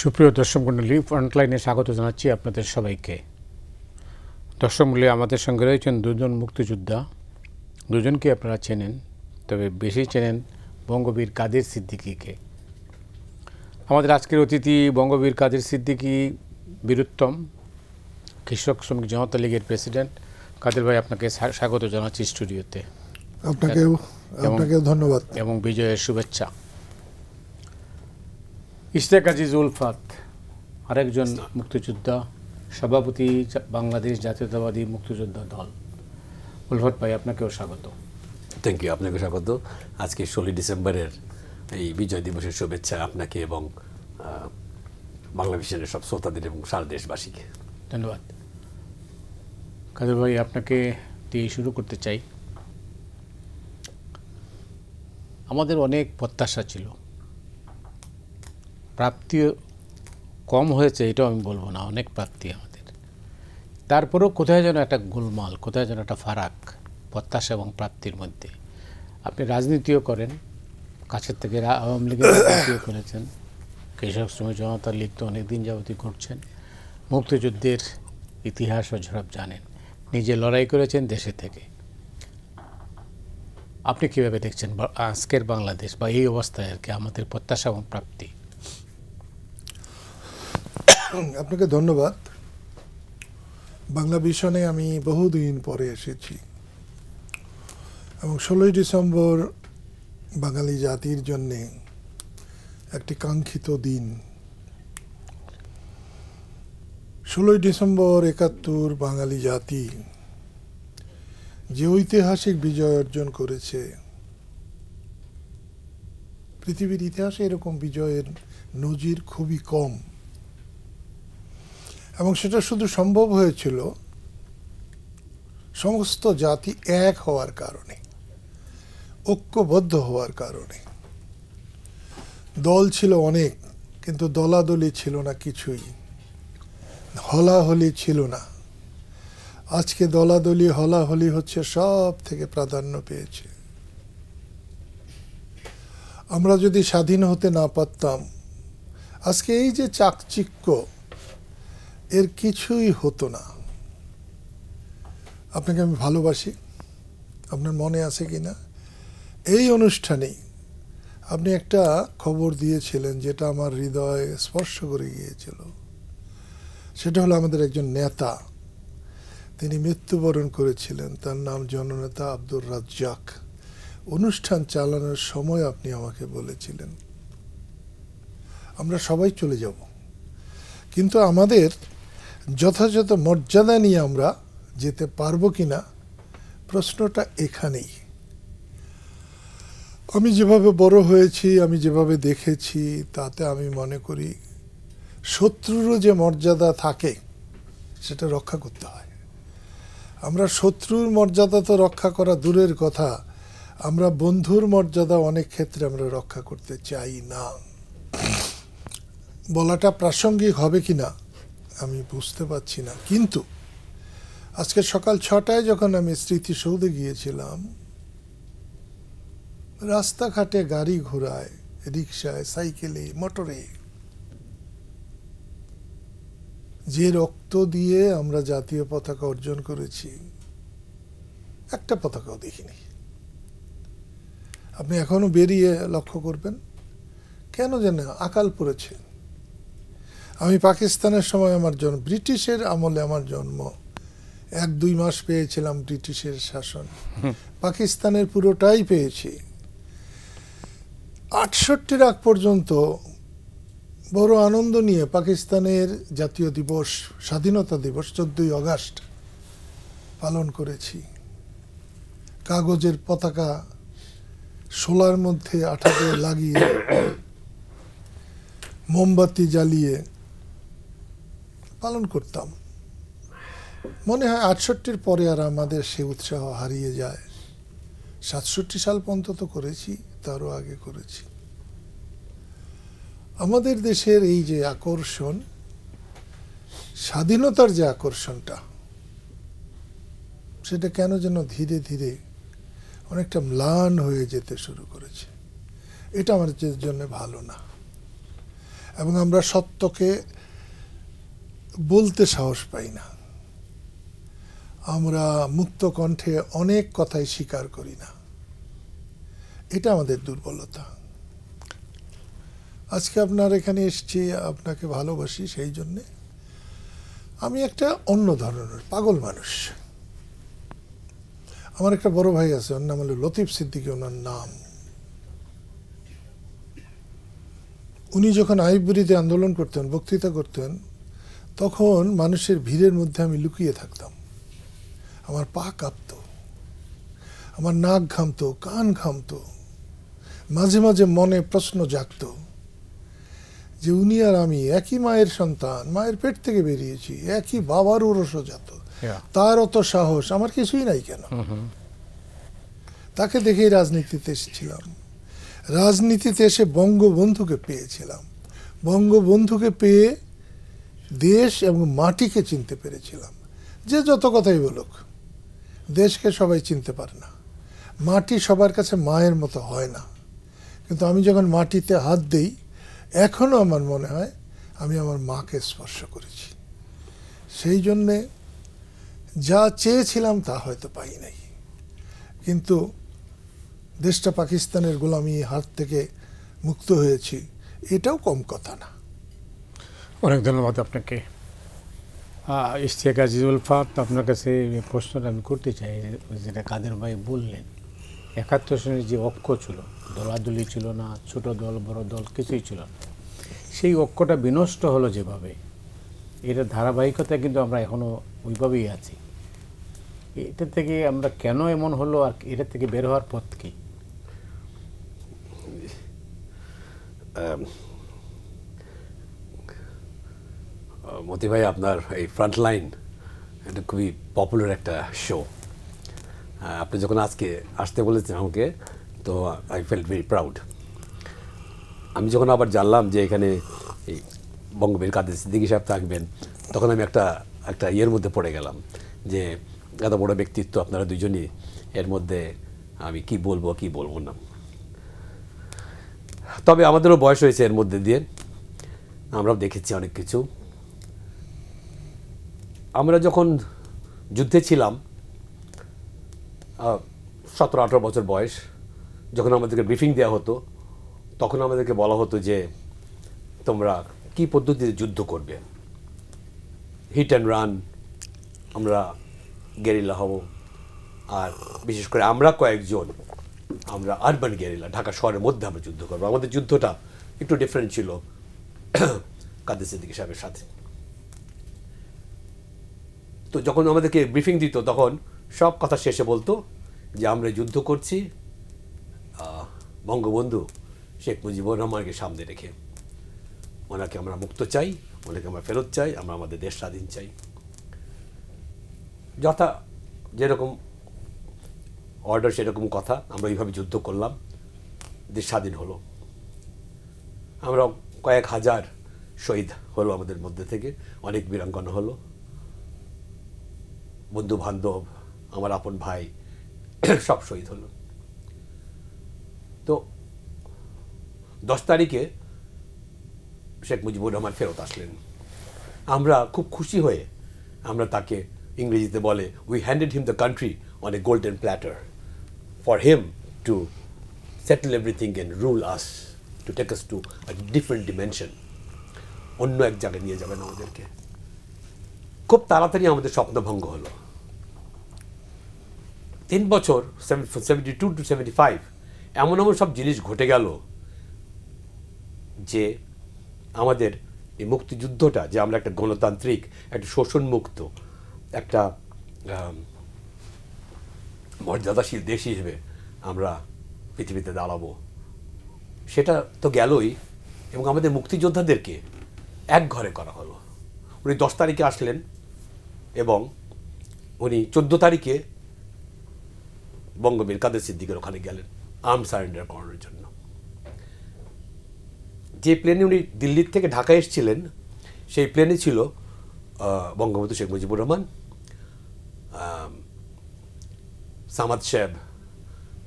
সুপ্রিয় দর্শক মণ্ডলী, ফ্রন্টলাইনে স্বাগত জানাচ্ছি আপনাদের সবাইকে। দর্শক মণ্ডলী, আমাদের সঙ্গে রয়েছেন দুজন মুক্তিযোদ্ধা। দুজনকে আপনারা চেনেন, তবে বেশি চেনেন বঙ্গবীর কাদের সিদ্দিকীকে। আমাদের আজকের অতিথি বঙ্গবীর কাদের সিদ্দিকী বীরুত্তম, কৃষক শ্রমিক জনতা লীগের প্রেসিডেন্ট। কাদের ভাই, আপনাকে স্বাগত জানাচ্ছি স্টুডিওতে। আপনাকেও ধন্যবাদ এবং বিজয়ের শুভেচ্ছা। ইশতিয়াক আজিজ উলফাত, আরেকজন মুক্তিযোদ্ধা, সভাপতি বাংলাদেশ জাতীয়তাবাদী মুক্তিযোদ্ধা দল। উলফাত ভাই, আপনাকেও স্বাগত। থ্যাংক ইউ, আপনাকে স্বাগত। আজকে 16 ডিসেম্বরের এই বিজয় দিবসের শুভেচ্ছা আপনাকে এবং বাংলাদেশের সব শ্রোতাদের এবং সারা দেশবাসীকে। ধন্যবাদ। কাদের ভাই, আপনাকে দিয়ে শুরু করতে চাই। আমাদের অনেক প্রত্যাশা ছিল, প্রাপ্তি কম হয়েছে এটাও আমি বলবো না, অনেক প্রাপ্তি আমাদের। তারপরেও কোথায় যেন একটা গোলমাল, কোথায় যেন একটা ফারাক প্রত্যাশা এবং প্রাপ্তির মধ্যে। আপনি রাজনীতিও করেন, কাছের থেকে আওয়ামী লীগের রাজনীতিও করেছেন, কৃষক শ্রমিক জনতা লীগ তো অনেকদিন যাবতীয় করছেন, মুক্তিযুদ্ধের ইতিহাস ও ঝড়প জানেন, নিজে লড়াই করেছেন দেশে থেকে। আপনি কীভাবে দেখছেন আজকের বাংলাদেশ বা এই অবস্থায় আর কি আমাদের প্রত্যাশা এবং প্রাপ্তি? আপনাকে ধন্যবাদ। বাংলা ভিশনে আমি বহুদিন পরে এসেছি এবং 16ই ডিসেম্বর বাঙালি জাতির জন্যে একটি কাঙ্ক্ষিত দিন। 16ই ডিসেম্বর 71 বাঙালি জাতি যে ঐতিহাসিক বিজয় অর্জন করেছে, পৃথিবীর ইতিহাসে এরকম বিজয়ের নজির খুবই কম, এবং সেটা শুধু সম্ভব হয়েছিল সমস্ত জাতি এক হওয়ার কারণে, ঐক্যবদ্ধ হওয়ার কারণে। দল ছিল অনেক, কিন্তু দলাদলি ছিল না কিছুই, হলাহলি ছিল না। আজকে দলাদলি হলাহলি হচ্ছে সব থেকে প্রাধান্য পেয়েছে। আমরা যদি স্বাধীন হতে না পারতাম, আজকে এই যে চাকচিক্য, এর কিছুই হতো না। আপনাকে আমি ভালোবাসি, আপনার মনে আছে কিনা, এই অনুষ্ঠানেই আপনি একটা খবর দিয়েছিলেন যেটা আমার হৃদয়ে স্পর্শ করে গিয়েছিল। সেটা হলো আমাদের একজন নেতা, তিনি মৃত্যুবরণ করেছিলেন, তার নাম জননেতা আব্দুর রাজ্জাক। অনুষ্ঠান চালানোর সময় আপনি আমাকে বলেছিলেন আমরা সবাই চলে যাব, কিন্তু আমাদের যথাযথ মর্যাদা নিয়ে আমরা যেতে পারবো কিনা, প্রশ্নটা এখানেই। আমি যেভাবে বড় হয়েছি, আমি যেভাবে দেখেছি, তাতে আমি মনে করি শত্রুরও যে মর্যাদা থাকে সেটা রক্ষা করতে হয়। আমরা শত্রুর মর্যাদা তো রক্ষা করা দূরের কথা, আমরা বন্ধুর মর্যাদা অনেক ক্ষেত্রে আমরা রক্ষা করতে চাই না। বলাটা প্রাসঙ্গিক হবে কিনা আমি বুঝতে পারছি না, কিন্তু আজকে সকাল 6টায় যখন আমি স্মৃতিসৌধে গিয়েছিলাম, রাস্তাঘাটে গাড়ি ঘোড়ায়, রিক্সায়, সাইকেলে, মোটরে যে রক্ত দিয়ে আমরা জাতীয় পতাকা অর্জন করেছি, একটা পতাকাও দেখিনি। আপনি এখনো বেরিয়ে লক্ষ্য করবেন, কেন যেন আকাল পড়েছে। আমি পাকিস্তানের সময় আমার জন্ম, ব্রিটিশের আমলে আমার জন্ম, 1-2 মাস পেয়েছিলাম ব্রিটিশের শাসন, পাকিস্তানের পুরোটাই পেয়েছি। 68 আগ পর্যন্ত বড় আনন্দ নিয়ে পাকিস্তানের জাতীয় দিবস, স্বাধীনতা দিবস 14ই আগস্ট পালন করেছি। কাগজের পতাকা শোলার মধ্যে আঠাতে লাগিয়ে, মোমবাতি জ্বালিয়ে পালন করতাম। মনে হয় 68-র পরে আর আমাদের সে উৎসাহ হারিয়ে যায়। 67 সাল পর্যন্ত করেছি, তারও আগে করেছি। আমাদের দেশের এই যে আকর্ষণ, স্বাধীনতার যে আকর্ষণটা, সেটা কেন যেন ধীরে ধীরে অনেকটা ম্লান হয়ে যেতে শুরু করেছে। এটা আমাদের জন্য ভালো না। এবং আমরা সত্যকে বলতে সাহস পাই না। আমরা মুক্ত কণ্ঠে অনেক কথাই স্বীকার করি না। এটা আমাদের দুর্বলতা। আজকে আপনার এখানে এসেছি, আপনাকে ভালোবাসি, সেই জন্যে আমি একটা অন্য ধরনের পাগল মানুষ। আমার একটা বড় ভাই আছে, ওর নাম হলো লতিফ সিদ্দিকী, ওনার নাম। উনি যখন আইবুড়িতে আন্দোলন করতেন, বক্তৃতা করতেন, তখন মানুষের ভিড়ের মধ্যে আমি লুকিয়ে থাকতাম। আমার পা কাঁপত, আমার নাক ঘামতো, কান ঘামতো। মাঝে মাঝে মনে প্রশ্ন জাগত যে উনি আর আমি একই মায়ের সন্তান, মায়ের পেট থেকে বেরিয়েছি, একই বাবার ঔরসজাত, তার অত সাহস, আমার কিছুই নাই কেন? তাকে দেখেই রাজনীতিতে এসেছিলাম। রাজনীতিতে এসে বঙ্গবন্ধুকে পেয়েছিলাম। বঙ্গবন্ধুকে পেয়ে দেশ এবং মাটিকে চিনতে পেরেছিলাম। যে যত কথাই বলুক, দেশকে সবাই চিনতে পারে না, মাটি সবার কাছে মায়ের মতো হয় না। কিন্তু আমি যখন মাটিতে হাত দিই, এখনও আমার মনে হয় আমি আমার মাকে স্পর্শ করেছি। সেই জন্যে যা চেয়েছিলাম তা হয়তো পাই নাই, কিন্তু দেশটা পাকিস্তানের গোলামি হাত থেকে মুক্ত হয়েছি, এটাও কম কথা না। অনেক ধন্যবাদ আপনাকে। ইশতিয়াক আজিজুল ফাত, আপনার কাছে প্রশ্নটা আমি করতে চাই, যেটা কাদের ভাই বললেন, ৭১ সনের যে ঐক্য ছিল, দলাদলি ছিল না, ছোট দল বড় দল কিছুই ছিল না, সেই ঐক্যটা বিনষ্ট হলো যেভাবে, এটা ধারাবাহিকতা কিন্তু আমরা এখনও ওইভাবেই আছি। এটা থেকে আমরা কেন এমন হলো, আর এটা থেকে বের হওয়ার পথ কি? মতি ভাই, আপনার এই ফ্রন্টলাইন এটা খুবই পপুলার একটা শো। আপনি যখন আজকে আসতে বলেছেন আমাকে, তো আই ফেল্ট ভেরি প্রাউড। আমি যখন আবার জানলাম যে এখানে এই বঙ্গবীর কাদের সিদ্দিকী সাহেব থাকবেন, তখন আমি একটা ইয়ের মধ্যে পড়ে গেলাম যে এত বড় ব্যক্তিত্ব আপনারা দুজনই, এর মধ্যে আমি কি বলবো না। তবে আমাদেরও বয়স হয়েছে এর মধ্যে দিয়ে, আমরাও দেখেছি অনেক কিছু। আমরা যখন যুদ্ধে ছিলাম, 17-18 বছর বয়স, যখন আমাদেরকে ব্রিফিং দেওয়া হতো, তখন আমাদেরকে বলা হতো যে তোমরা কি পদ্ধতিতে যুদ্ধ করবে, হিট অ্যান্ড রান, আমরা গেরিলা হব, আর বিশেষ করে আমরা কয়েকজন, আমরা আরবান গেরিলা, ঢাকা শহরের মধ্যে আমরা যুদ্ধ করবো। আমাদের যুদ্ধটা একটু ডিফারেন্ট ছিল কাদের সিদ্দিকী সাহেবের সাথে। তো যখন আমাদেরকে ব্রিফিং দিত, তখন সব কথা শেষে বলতো যে আমরা যুদ্ধ করছি বঙ্গবন্ধু শেখ মুজিবুর রহমানকে সামনে রেখে। ওনাকে আমরা মুক্ত চাই, ওনাকে আমরা ফেরত চাই, আমরা আমাদের দেশ স্বাধীন চাই। যেরকম অর্ডার সেরকম কথা, আমরা এইভাবে যুদ্ধ করলাম, দেশ স্বাধীন হলো। আমরা কয়েক হাজার শহীদ হলো আমাদের মধ্যে থেকে, অনেক বীরাঙ্গনা হলো, বন্ধু বান্ধব, আমার আপন ভাই সব শহীদ হলো। তো 10 তারিখে শেখ মুজিবুর রহমান ফেরত আসলেন। আমরা খুব খুশি হয়ে আমরা তাকে, ইংরেজিতে বলে, we handed him the country on a golden platter for him to settle everything and rule us, to take us to a different dimension. অন্য এক জায়গায় নিয়ে যাবেন আমাদেরকে। খুব তাড়াতাড়ি আমাদের স্বপ্নভঙ্গ হলো। 3 বছর, 72 to 75, এমন সব জিনিস ঘটে গেল যে আমাদের এই মুক্তিযুদ্ধটা, যে আমরা একটা গণতান্ত্রিক, একটা শোষণমুক্ত, একটা মর্যাদাশীল দেশ হিসেবে আমরা পৃথিবীতে দাঁড়াবো, সেটা তো গেলই। এবং আমাদের মুক্তিযোদ্ধাদেরকে এক ঘরে করা হলো। উনি 10 তারিখে আসলেন এবং উনি 14 তারিখে বঙ্গবীর কাদের সিদ্দিকের ওখানে গেলেন আর্ম সারেন্ডার করানোর জন্য। যে প্লেনে উনি দিল্লির থেকে ঢাকায় এসেছিলেন, সেই প্লেনে ছিল বঙ্গবন্ধু শেখ মুজিবুর রহমান, সামাদ সাহেব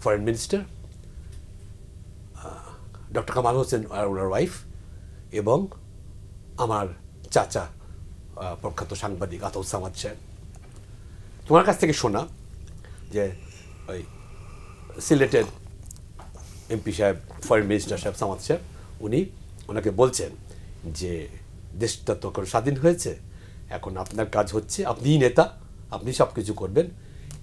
foreign minister, doctor Kamal Hossain আর ওনার ওয়াইফ, এবং আমার চাচা প্রখ্যাত সাংবাদিক আতাউর সামাদ সাহেব। তোমার কাছ থেকে শোনা যে ওই সিলেটের এমপি সাহেব, ফরেন মিনিস্টার সাহেব সামাদ সাহেব, ওনাকে বলছেন যে দেশটা তখন স্বাধীন হয়েছে, এখন আপনার কাজ হচ্ছে, আপনিই নেতা, আপনি সব কিছু করবেন,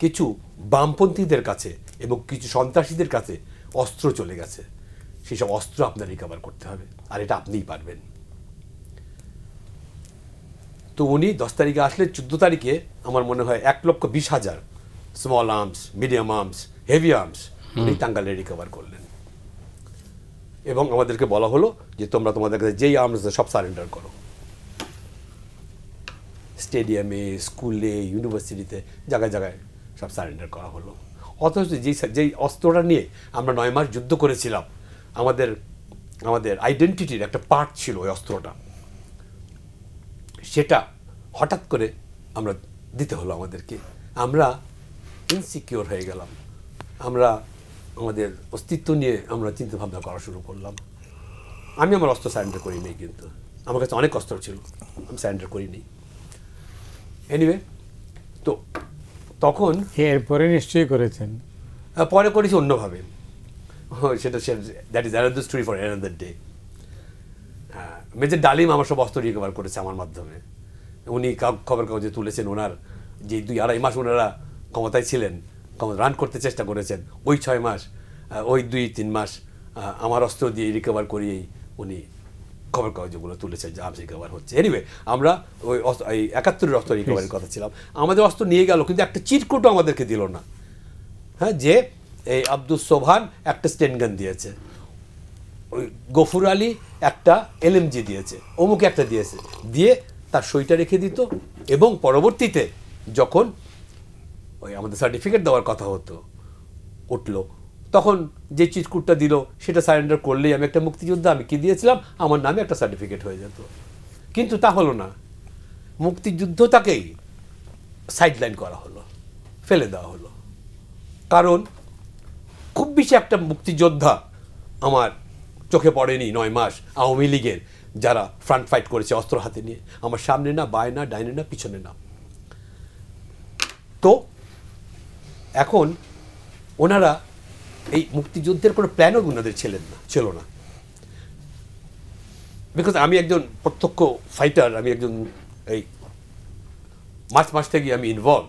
কিছু বামপন্থীদের কাছে এবং কিছু সন্ত্রাসীদের কাছে অস্ত্র চলে গেছে, সেই সব অস্ত্র আপনার রিকভার করতে হবে, আর এটা আপনিই পারবেন। তো উনি 10 তারিখে আসলে 14 তারিখে আমার মনে হয় 1,20,000 small arms, medium arms, heavy arms উনি টাঙ্গাইলে রিকভার করলেন। এবং আমাদেরকে বলা হলো যে তোমরা তোমাদের কাছে যেই আর্মস সব সারেন্ডার করো। স্টেডিয়ামে, স্কুলে, ইউনিভার্সিটিতে, জায়গায় জায়গায় সব সারেন্ডার করা হলো। অথচ যেই অস্ত্রটা নিয়ে আমরা 9 মাস যুদ্ধ করেছিলাম, আমাদের আইডেন্টিটির একটা পার্ট ছিল ওই অস্ত্রটা, সেটা হঠাৎ করে আমরা দিতে হলো আমাদেরকে। আমরা ইনসিকিওর হয়ে গেলাম, আমরা আমাদের অস্তিত্ব নিয়ে আমরা চিন্তা ভাবনা করা শুরু করলাম। আমি আমার অস্ত্র সারেন্ডার করিনি, কিন্তু আমার কাছে অনেক অস্ত্র ছিল, আমি সারেন্ডার করিনি। এনিওয়ে, তো তখন এরপরে নিশ্চয়ই করেছেন। পরে করেছি অন্যভাবে, সেটা that is another story for another day. Major ডালিম আমার সব অস্ত্র রিকভার করেছে আমার মাধ্যমে। উনি খবর কাগজে তুলেছেন ওনার যে 2-2.5 মাস ওনারা ক্ষমতায় ছিলেন, রান করতে চেষ্টা করেছেন, ওই 6 মাস, ওই 2-3 মাস আমার অস্ত্র দিয়ে রিকভার করিয়েই উনি খবর কাগজগুলো তুলেছেন যে আর্মস রিকভার হচ্ছে। এনিওয়ে, আমরা ওই 71-এর অস্ত্র রিকভারির কথা ছিলাম। আমাদের অস্ত্র নিয়ে গেল, কিন্তু একটা চিরকুটও আমাদেরকে দিল না। হ্যাঁ, যে এই আব্দুস সোবহান একটা স্টেনগান দিয়েছে, ওই গফুর আলী একটা এলএমজি দিয়েছে, অমুক একটা দিয়েছে, দিয়ে তার সইটা রেখে দিত। এবং পরবর্তীতে যখন ওই আমাদের সার্টিফিকেট দেওয়ার কথা উঠলো, তখন যে চিরকুটটা দিল সেটা সারেন্ডার করলেই আমি একটা মুক্তিযোদ্ধা, আমি কি দিয়েছিলাম, আমার নামে একটা সার্টিফিকেট হয়ে যেত। কিন্তু তা হলো না, মুক্তিযুদ্ধটাকেই সাইডলাইন করা হলো, ফেলে দেওয়া হলো। কারণ খুব বেশি একটা মুক্তিযোদ্ধা আমার চোখে পড়েনি 9 মাস আওয়ামী লীগের, যারা ফ্রন্ট ফাইট করেছে অস্ত্র হাতে নিয়ে, আমার সামনে না, বায় না, ডাইনে না, পিছনে না। তো এখন ওনারা এই মুক্তিযুদ্ধের কোনো প্ল্যানও ওনাদের ছিল না। বিকজ আমি একজন প্রত্যক্ষ ফাইটার, আমি একজন এই মাস থেকে আমি ইনভলভ।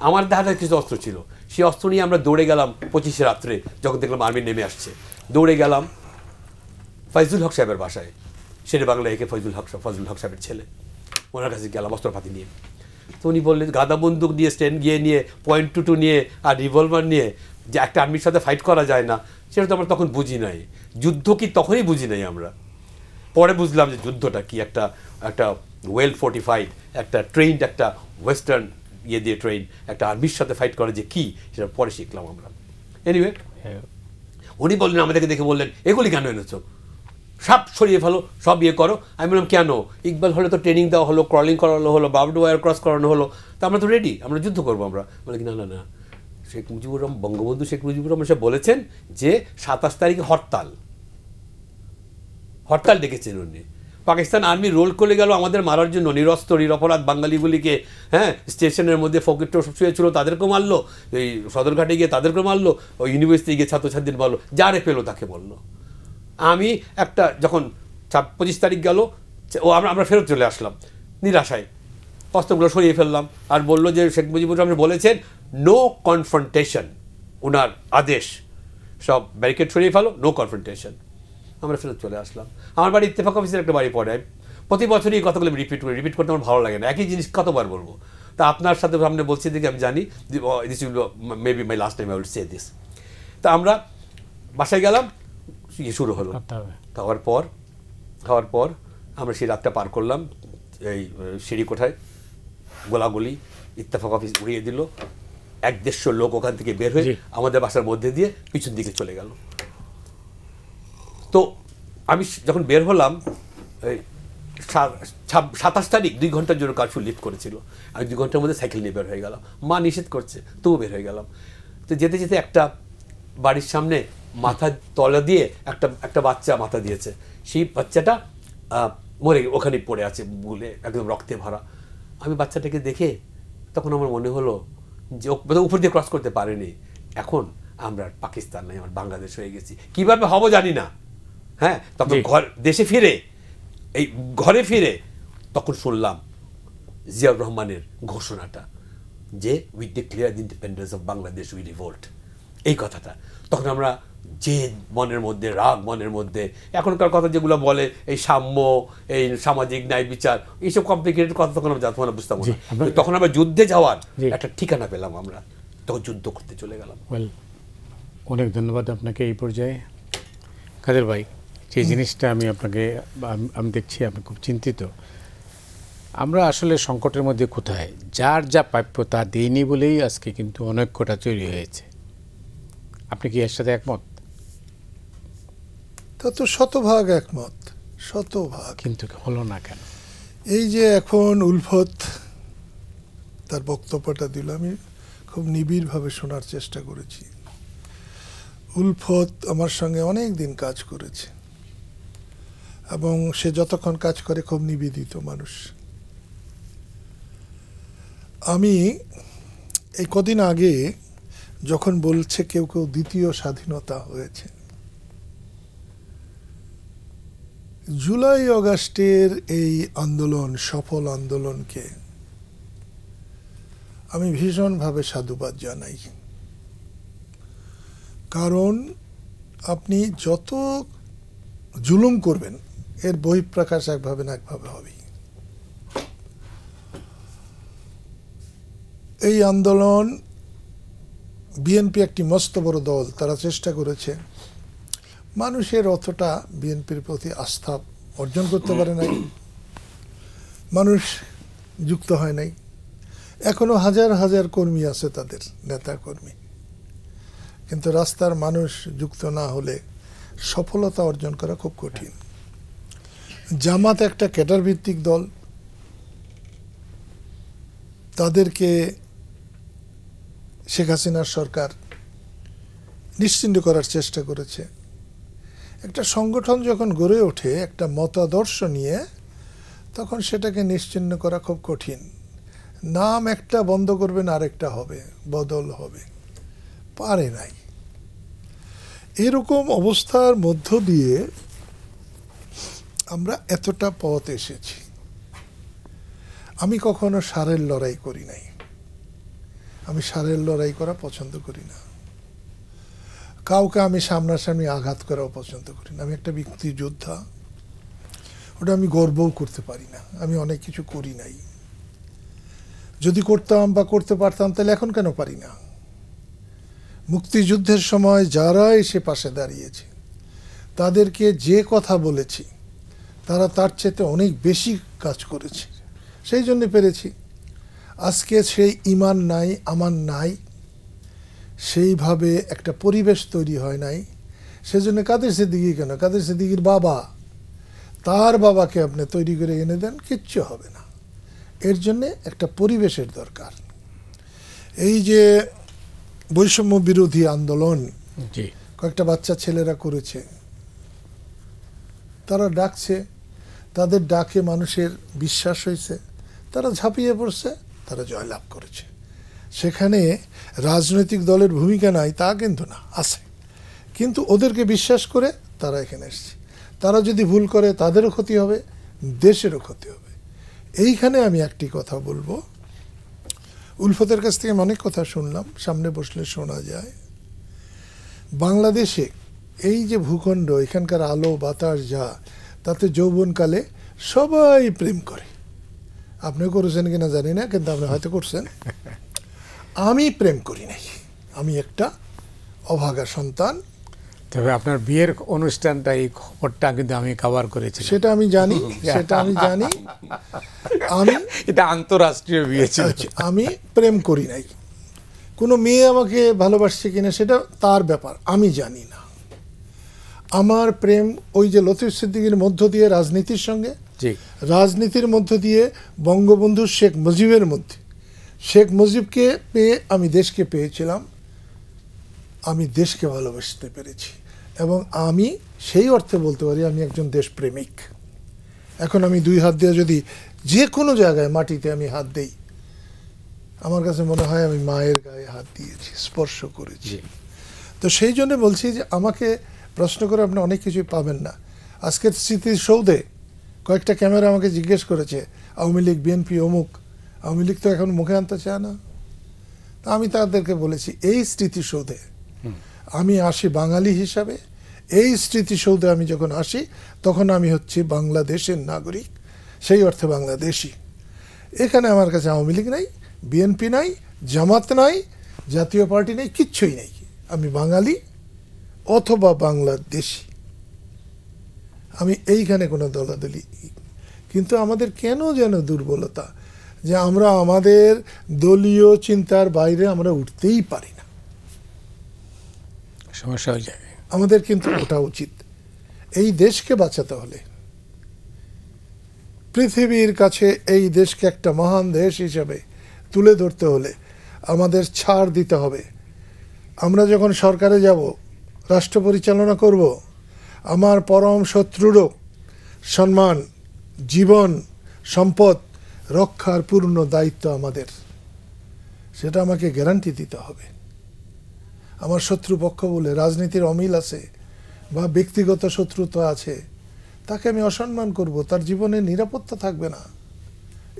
আমার ধারে কিছু অস্ত্র ছিল, সেই অস্ত্র নিয়ে আমরা দৌড়ে গেলাম 25 রাত্রে, যখন দেখলাম আর্মি নেমে আসছে, দৌড়ে গেলাম ফয়জুল হক সাহেবের বাসায়, শেরে বাংলা একে ফয়জুল হক সাহেবের ছেলে, ওনার কাছে গেলাম অস্ত্রপাতি নিয়ে। তো উনি বললেন গাদা বন্দুক নিয়ে, স্ট্যান্ড গিয়ে নিয়ে, .22 নিয়ে আর রিভলভার নিয়ে যে একটা আর্মির সাথে ফাইট করা যায় না, সেটা তো আমরা তখন বুঝি নাই। যুদ্ধ কি তখনই বুঝি নাই আমরা, পরে বুঝলাম যে যুদ্ধটা কি, একটা ওয়েল ফোর্টিফাইড, একটা ট্রেন্ড, একটা ওয়েস্টার্ন দিয়ে ট্রেন একটা আর্মির সাথে ফাইট করে যে কি, সেটা পরে শিখলাম আমরা। এনিওয়ে, উনি বললেন, আমাদেরকে দেখে বললেন, এগুলি কেন এনেছো, সব সরিয়ে ফেলো, সব করো। আমি বললাম কেন, ইকবাল হলে তো ট্রেনিং দেওয়া হলো, ক্রলিং করানো হলো, বার্বড ওয়্যার ক্রস করানো হলো, তো আমরা তো রেডি, আমরা যুদ্ধ করবো। আমরা বলে কি না, শেখ মুজিবুর রহমান, বঙ্গবন্ধু শেখ মুজিবুর রহমান সাহেব বলেছেন যে 27 তারিখে হরতাল ডেকেছেন উনি। পাকিস্তান আর্মি রোল করে গেল আমাদের মারার জন্য, নিরস্ত্র নিরপরাধ বাঙালিগুলিকে, হ্যাঁ, স্টেশনের মধ্যে ফকির শুয়েছিল তাদেরকেও মারলো, এই সদরঘাটে গিয়ে তাদেরকেও মারলো, ওই ইউনিভার্সিটি গিয়ে ছাত্রছাত্রীদের মারলো, যারে পেলো তাকে বললো। আমি যখন 25 তারিখ গেল, আমরা ফেরত চলে আসলাম নিরাশায়, অস্ত্রগুলো সরিয়ে ফেললাম, আর বললো যে শেখ মুজিবুর রহমান বলেছেন নো কনফ্রন্টেশন, ওনার আদেশ, সব ব্যারিকেড সরিয়ে ফেলো, নো কনফ্রন্টেশন। আমরা ফেরত চলে আসলাম। আমার বাড়ি ইত্তেফাক অফিসের একটা বাড়ি পড়ে, প্রতি বছরই কথাগুলো রিপিট করতে আমার ভালো লাগে না, একই জিনিস কতবার বলবো। তা আপনার সাথে সামনে বলছি দেখে আমি জানি this will maybe my last time I will say this. তা আমরা বাসায় গেলাম, শুরু হলো। খাওয়ার পর আমরা সেই রাতটা পার করলাম এই সিঁড়ি কোঠায়, গোলাগুলি, ইত্তেফাক অফিস উড়িয়ে দিল, 100-150 লোক ওখান থেকে বের হয়ে আমাদের বাসার মধ্যে দিয়ে পিছন দিকে চলে গেল। তো আমি যখন বের হলাম, এই 27 তারিখ 2 ঘন্টার জন্য কারফিউ লিফট করেছিল, আমি 2 ঘন্টার মধ্যে সাইকেল নিয়ে বের হয়ে গেলাম, মা নিষেধ করছে তবু বের হয়ে গেলাম। তো যেতে যেতে একটা বাড়ির সামনে মাথার তলা দিয়ে একটা বাচ্চা মাথা দিয়েছে, সেই বাচ্চাটা মরে ওখানে পড়ে আছে বলে একদম রক্তে ভরা। আমি বাচ্চাটাকে দেখে তখন আমার মনে হলো যে উপর দিয়ে ক্রস করতে পারেনি, এখন আমরা পাকিস্তান নাই, আমার বাংলাদেশ হয়ে গেছি। কিভাবে হব জানি না। হ্যাঁ, তখন দেশে ফিরে, এই ঘরে ফিরে তখন শুনলাম জিয়াউর রহমানের ঘোষণাটা যে we declare the independence of Bangladesh, we revolt, এই কথাটা। তখন আমরা যে মনের মধ্যে, রাগ মনের মধ্যে, এখনকার কথা যেগুলো বলে এই সাম্য, এই সামাজিক ন্যায় বিচার, এইসব কমপ্লিকেটেড কথা তখন আমরা বুঝতাম না। তখন আমরা যুদ্ধে যাওয়ার একটা ঠিকানা পেলাম, আমরা তখন যুদ্ধ করতে চলে গেলাম। অনেক ধন্যবাদ আপনাকে এই পর্যায়ে। কাদের ভাই, যে জিনিসটা আমি দেখছি আপনি খুব চিন্তিত। আমরা আসলে সংকটের মধ্যে কোথায়, যার যা প্রাপ্য তা দেয়নি বলেই আজকে কিন্তু অনৈক্যটা তৈরি হয়েছে। আপনি কি এর সাথে একমত? তা তো শতভাগ একমত, শতভাগ। কিন্তু হলো না কেন? এই যে এখন উলফত তার বক্তব্যটা দিল, আমি খুব নিবিড়ভাবে শোনার চেষ্টা করেছি। উলফত আমার সঙ্গে অনেক দিন কাজ করেছে এবং সে যতক্ষণ কাজ করে খুব নিবেদিত মানুষ। আমি এই কদিন আগে যখন বলছে কেউ কেউ দ্বিতীয় স্বাধীনতা হয়েছে, জুলাই অগাস্টের এই আন্দোলন, সফল আন্দোলনকে আমি ভীষণভাবে সাধুবাদ জানাই। কারণ আপনি যত জুলুম করবেন এর বহিঃপ্রকাশ একভাবে না একভাবে হবেই। এই আন্দোলন, বিএনপি একটি মস্ত বড় দল, তারা চেষ্টা করেছে। মানুষের অতটা বিএনপির প্রতি আস্থা অর্জন করতে পারে নাই, মানুষ যুক্ত হয় নাই। এখনো হাজার হাজার কর্মী আছে, তাদের নেতা কর্মী, কিন্তু রাস্তার মানুষ যুক্ত না হলে সফলতা অর্জন করা খুব কঠিন। জামাত একটা ক্যাডার ভিত্তিক দল, তাদেরকে শেখ হাসিনার সরকার নিশ্চিহ্ন করার চেষ্টা করেছে। একটা সংগঠন যখন গড়ে ওঠে একটা মতাদর্শ নিয়ে, তখন সেটাকে নিশ্চিহ্ন করা খুব কঠিন। নাম একটা বন্ধ করবেন, আরেকটা হবে, বদল হবে, পারে নাই। এরকম অবস্থার মধ্য দিয়ে আমরা এতটা পথ এসেছি। আমি কখনো সারের লড়াই করি নাই, আমি সারের লড়াই করা পছন্দ করি না। কাউকে আমি সামনাসামনি আঘাত করাও পছন্দ করি না। আমি একটা ব্যক্তি যোদ্ধা, ওটা আমি গর্বও করতে পারি না। আমি অনেক কিছু করি নাই, যদি করতাম বা করতে পারতাম তাহলে এখন কেন পারি না? মুক্তিযুদ্ধের সময় যারা এসে পাশে দাঁড়িয়েছে, তাদেরকে যে কথা বলেছি, তারা তার চেয়ে অনেক বেশি কাজ করেছে, সেই জন্য পেরেছি। আজকে সেই ঈমান নাই, আমার নাই, সেইভাবে একটা পরিবেশ তৈরি হয় নাই। সেজন্য কাদের সিদ্দিকী কেন, কাদের সিদ্দিকীর বাবা, তার বাবাকে আপনি তৈরি করে এনে দেন, কিচ্ছু হবে না। এর জন্যে একটা পরিবেশের দরকার। এই যে বৈষম্য বিরোধী আন্দোলন কয়েকটা বাচ্চা ছেলেরা করেছে, তারা ডাকছে, তাদের ডাকে মানুষের বিশ্বাস হয়েছে, তারা ঝাঁপিয়ে পড়ছে, তারা জয়লাভ করেছে। সেখানে রাজনৈতিক দলের ভূমিকা নাই তা কিন্তু না, আছে, কিন্তু ওদেরকে বিশ্বাস করে তারা এখানে এসছে। তারা যদি ভুল করে তাদেরও ক্ষতি হবে, দেশেরও ক্ষতি হবে। এইখানে আমি একটি কথা বলবো, উলফতের কাছ থেকে অনেক কথা শুনলাম, সামনে বসলে শোনা যায়। বাংলাদেশে এই যে ভূখণ্ড, এখানকার আলো বাতাস যা, তাতে যৌবনকালে সবাই প্রেম করে। আপনিও করেছেন কিনা জানি না, কিন্তু আপনি হয়তো করছেন। আমি প্রেম করি নাই, আমি একটা অভাগা সন্তান। তবে আপনার বিয়ের অনুষ্ঠানটা, এই খবরটা কিন্তু আমি কভার করেছি, সেটা আমি জানি, সেটা আমি জানি। আমি এটা আন্তরাষ্ট্রীয় বিয়ে ছিল। আমি প্রেম করি নাই। কোনো মেয়ে আমাকে ভালোবাসছে কিনা সেটা তার ব্যাপার, আমি জানি না। আমার প্রেম ওই যে লতিফ সিদ্দিকীর মধ্য দিয়ে রাজনীতির সঙ্গে, রাজনীতির মধ্য দিয়ে বঙ্গবন্ধু শেখ মুজিবের মধ্যে। শেখ মুজিবকে পেয়ে আমি দেশকে পেয়েছিলাম, আমি দেশকে ভালোবাসতে পেরেছি, এবং আমি সেই অর্থে বলতে পারি আমি একজন দেশপ্রেমিক। এখন আমি 2 হাত দিয়ে যদি যে কোনো জায়গায় মাটিতে আমি হাত দেই, আমার কাছে মনে হয় আমি মায়ের গায়ে হাত দিয়েছি, স্পর্শ করেছি। তো সেই জন্য বলছি যে আমাকে প্রশ্ন করে আপনি অনেক কিছুই পাবেন না। আজকের স্মৃতিসৌধে কয়েকটা ক্যামেরা আমাকে জিজ্ঞেস করেছে আওয়ামী লীগ, বিএনপি, অমুক। আওয়ামী লীগ তো এখন মুখে আনতে চায় না। তা আমি তাদেরকে বলেছি, এই স্মৃতিসৌধে আমি আসি বাঙালি হিসাবে, এই স্মৃতিসৌধে আমি যখন আসি তখন আমি হচ্ছি বাংলাদেশের নাগরিক, সেই অর্থে বাংলাদেশি। এখানে আমার কাছে আওয়ামী লীগ নাই, বিএনপি নাই, জামাত নাই, জাতীয় পার্টি নেই, কিচ্ছুই নেই। আমি বাঙালি অথবা বাংলাদেশি। আমি এইখানে কোনো দলাদলি। কিন্তু আমাদের কেন যেন দুর্বলতা যে আমরা আমাদের দলীয় চিন্তার বাইরে আমরা উঠতেই পারি না। সমস্যা হয়ে যায়। আমাদের কিন্তু ওটা উচিত। এই দেশকে বাঁচাতে হলে, পৃথিবীর কাছে এই দেশকে একটা মহান দেশ হিসেবে তুলে ধরতে হলে আমাদের ছাড় দিতে হবে। আমরা যখন সরকারে যাব, রাষ্ট্র পরিচালনা করব, আমার পরম শত্রুরও সম্মান, জীবন, সম্পদ রক্ষার পূর্ণ দায়িত্ব আমাদের। সেটা আমাকে গ্যারান্টি দিতে হবে। আমার শত্রুপক্ষ বলে রাজনীতির অমিল আছে বা ব্যক্তিগত শত্রুতা আছে, তাকে আমি অসম্মান করব, তার জীবনে নিরাপত্তা থাকবে না,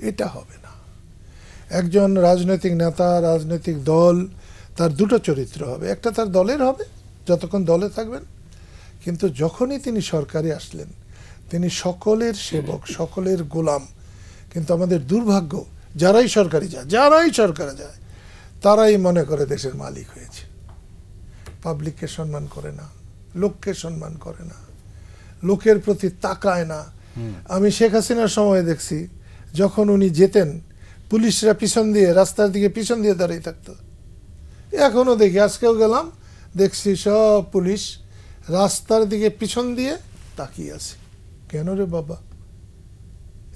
এটা হবে না। একজন রাজনৈতিক নেতা, রাজনৈতিক দল, তার দুটো চরিত্র হবে। একটা তার দলের হবে, যতক্ষণ দলে থাকবেন, কিন্তু যখনই তিনি সরকারে আসলেন তিনি সকলের সেবক, সকলের গোলাম। কিন্তু আমাদের দুর্ভাগ্য, যারাই সরকারে যায় তারাই মনে করে দেশের মালিক হয়েছে। পাবলিককে সম্মান করে না, লোককে সম্মান করে না, লোকের প্রতি তাকায় না। আমি শেখ হাসিনার সময় দেখছি, যখন উনি যেতেন পুলিশরা পিছন দিয়ে, রাস্তার দিকে পিছন দিয়ে দাঁড়িয়ে থাকতো। এখনো দেখি, আজকেও গেলাম, দেখছি সব পুলিশ রাস্তার দিকে পিছন দিয়ে তাকিয়ে আছে। কেন রে বাবা?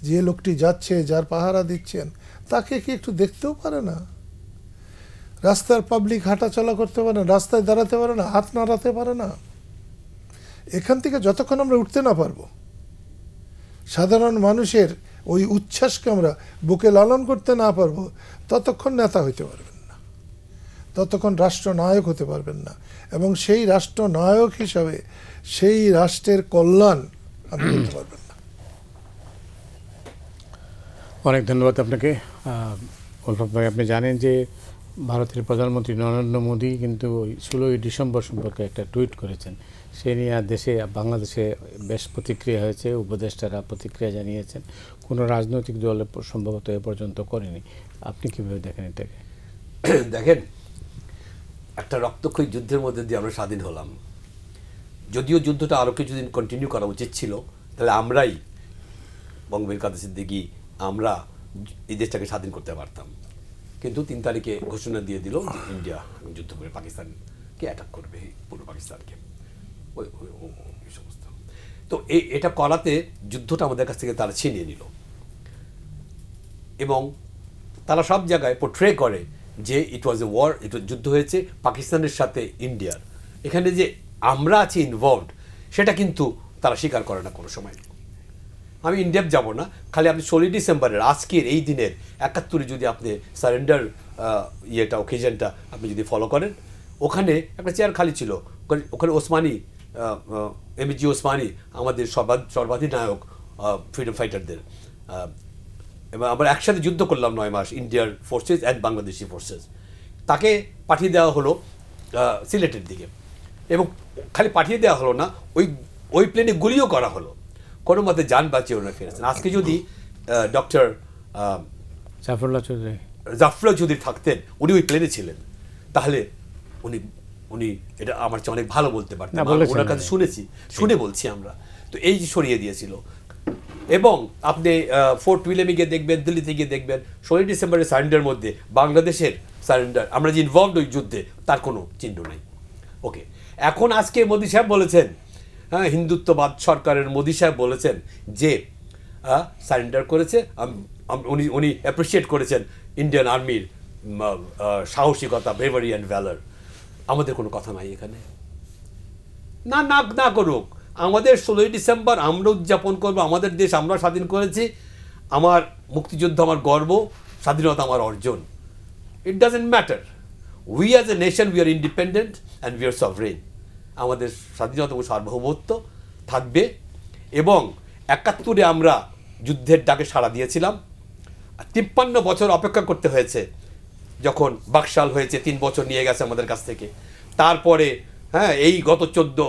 যে লোকটি যাচ্ছে, যার পাহারা দিচ্ছেন, তাকে কি একটু দেখতেও পারে না? রাস্তার পাবলিক হাঁটা চলা করতে পারে না, রাস্তায় দাঁড়াতে পারে না, হাত নাড়াতে পারে না। এখান থেকে যতক্ষণ আমরা উঠতে না পারবো, সাধারণ মানুষের ওই উচ্ছ্বাসকে আমরা বুকে লালন করতে না পারবো, ততক্ষণ নেতা হইতে পারবেন না, ততক্ষণ রাষ্ট্রনায়ক হতে পারবেন না। এবং সেই রাষ্ট্রনায়ক হিসাবে সেই রাষ্ট্রের কল্যাণ আপনি করতে পারবেন না। অনেক ধন্যবাদ আপনাকে উলফাত ভাই। আপনি জানেন যে ভারতের প্রধানমন্ত্রী নরেন্দ্র মোদী কিন্তু 16ই ডিসেম্বর সম্পর্কে একটা টুইট করেছেন। সে নিয়ে দেশে, বাংলাদেশে বেশ প্রতিক্রিয়া হয়েছে, উপদেষ্টারা প্রতিক্রিয়া জানিয়েছেন। কোনো রাজনৈতিক দলে সম্ভবত এ পর্যন্ত করেনি। আপনি কীভাবে দেখেন এটাকে? দেখেন, একটা রক্তক্ষয়ী যুদ্ধের মধ্যে দিয়ে আমরা স্বাধীন হলাম। যদিও যুদ্ধটা আরও কিছুদিন কন্টিনিউ করা উচিত ছিল, তাহলে আমরাই, বঙ্গবীর কাদের সিদ্দিকী, আমরা এই দেশটাকে স্বাধীন করতে পারতাম। কিন্তু 3 তারিখে ঘোষণা দিয়ে দিল যে ইন্ডিয়া যুদ্ধ করে পাকিস্তানকে অ্যাটাক করবে, পূর্ব পাকিস্তানকে, ওই সমস্ত। তো এটা করাতে যুদ্ধটা আমাদের কাছ থেকে তারা ছিনিয়ে নিল। এবং তারা সব জায়গায় পোট্রে করে যে ইট ওয়াজ এ ওয়ার, এটা যুদ্ধ হয়েছে পাকিস্তানের সাথে ইন্ডিয়ার। এখানে যে আমরা আছি ইনভলভড, সেটা কিন্তু তারা স্বীকার করে না কোনো সময়। আমি ইনডেপ যাব না, খালি আপনি 16 ডিসেম্বরের আজকের এই দিনের 71 যদি আপনি সারেন্ডার ওকেশনটা আপনি যদি ফলো করেন, ওখানে একটা চেয়ার খালি ছিল। ওখানে ওসমানী, এমজি ওসমানী, আমাদের সর্বাধিনায়ক ফ্রিডম ফাইটারদের, এবং আমরা একসাথে যুদ্ধ করলাম 9 মাস, ইন্ডিয়ার ফোর্সেস অ্যান্ড বাংলাদেশি ফোর্সেস। তাকে পাঠিয়ে দেওয়া হলো সিলেটের দিকে, এবং খালি পাঠিয়ে দেওয়া হলো না, ওই প্লেনে গুলিও করা হলো। কোনো মতে যান বাঁচিয়ে ওনারা ফিরেছেন। আজকে যদি ডক্টর জাফরুল্লাহ চৌধুরী থাকতেন, উনি ওই প্লেনে ছিলেন, তাহলে উনি এটা আমার চেয়ে অনেক ভালো বলতে পারতেন। ওনার কাছে শুনে বলছি আমরা। তো এই যে সরিয়ে দিয়েছিল। এবং আপনি ফোর্ট উইলিয়ামে গিয়ে দেখবেন, দিল্লিতে গিয়ে দেখবেন, 16 ডিসেম্বরের সারেন্ডারের মধ্যে বাংলাদেশের সারেন্ডার, আমরা যে ইনভলভড ওই যুদ্ধে, তার কোনো চিহ্ন নাই। ওকে, এখন আজকে মোদী সাহেব বলেছেন, হ্যাঁ, হিন্দুত্ববাদ সরকারের মোদী সাহেব বলেছেন যে সারেন্ডার করেছে। উনি অ্যাপ্রিসিয়েট করেছেন ইন্ডিয়ান আর্মির সাহসিকতা, ব্রেভারি অ্যান্ড ভ্যালার। আমাদের কোনো কথা নাই এখানে। না করুক, আমাদের 16ই ডিসেম্বর আমরা উদযাপন করব, আমাদের দেশ আমরা স্বাধীন করেছি, আমার মুক্তিযুদ্ধ আমার গর্ব, স্বাধীনতা আমার অর্জন। It doesn't matter, we as a nation we are independent and we are sovereign. আমাদের স্বাধীনতা ও সার্বভৌমত্ব থাকবে। এবং 71-এ আমরা যুদ্ধের ডাকে সাড়া দিয়েছিলাম, 53 বছর অপেক্ষা করতে হয়েছে, যখন বাকশাল হয়েছে 3 বছর নিয়ে গেছে আমাদের কাছ থেকে। তারপরে এই গত 14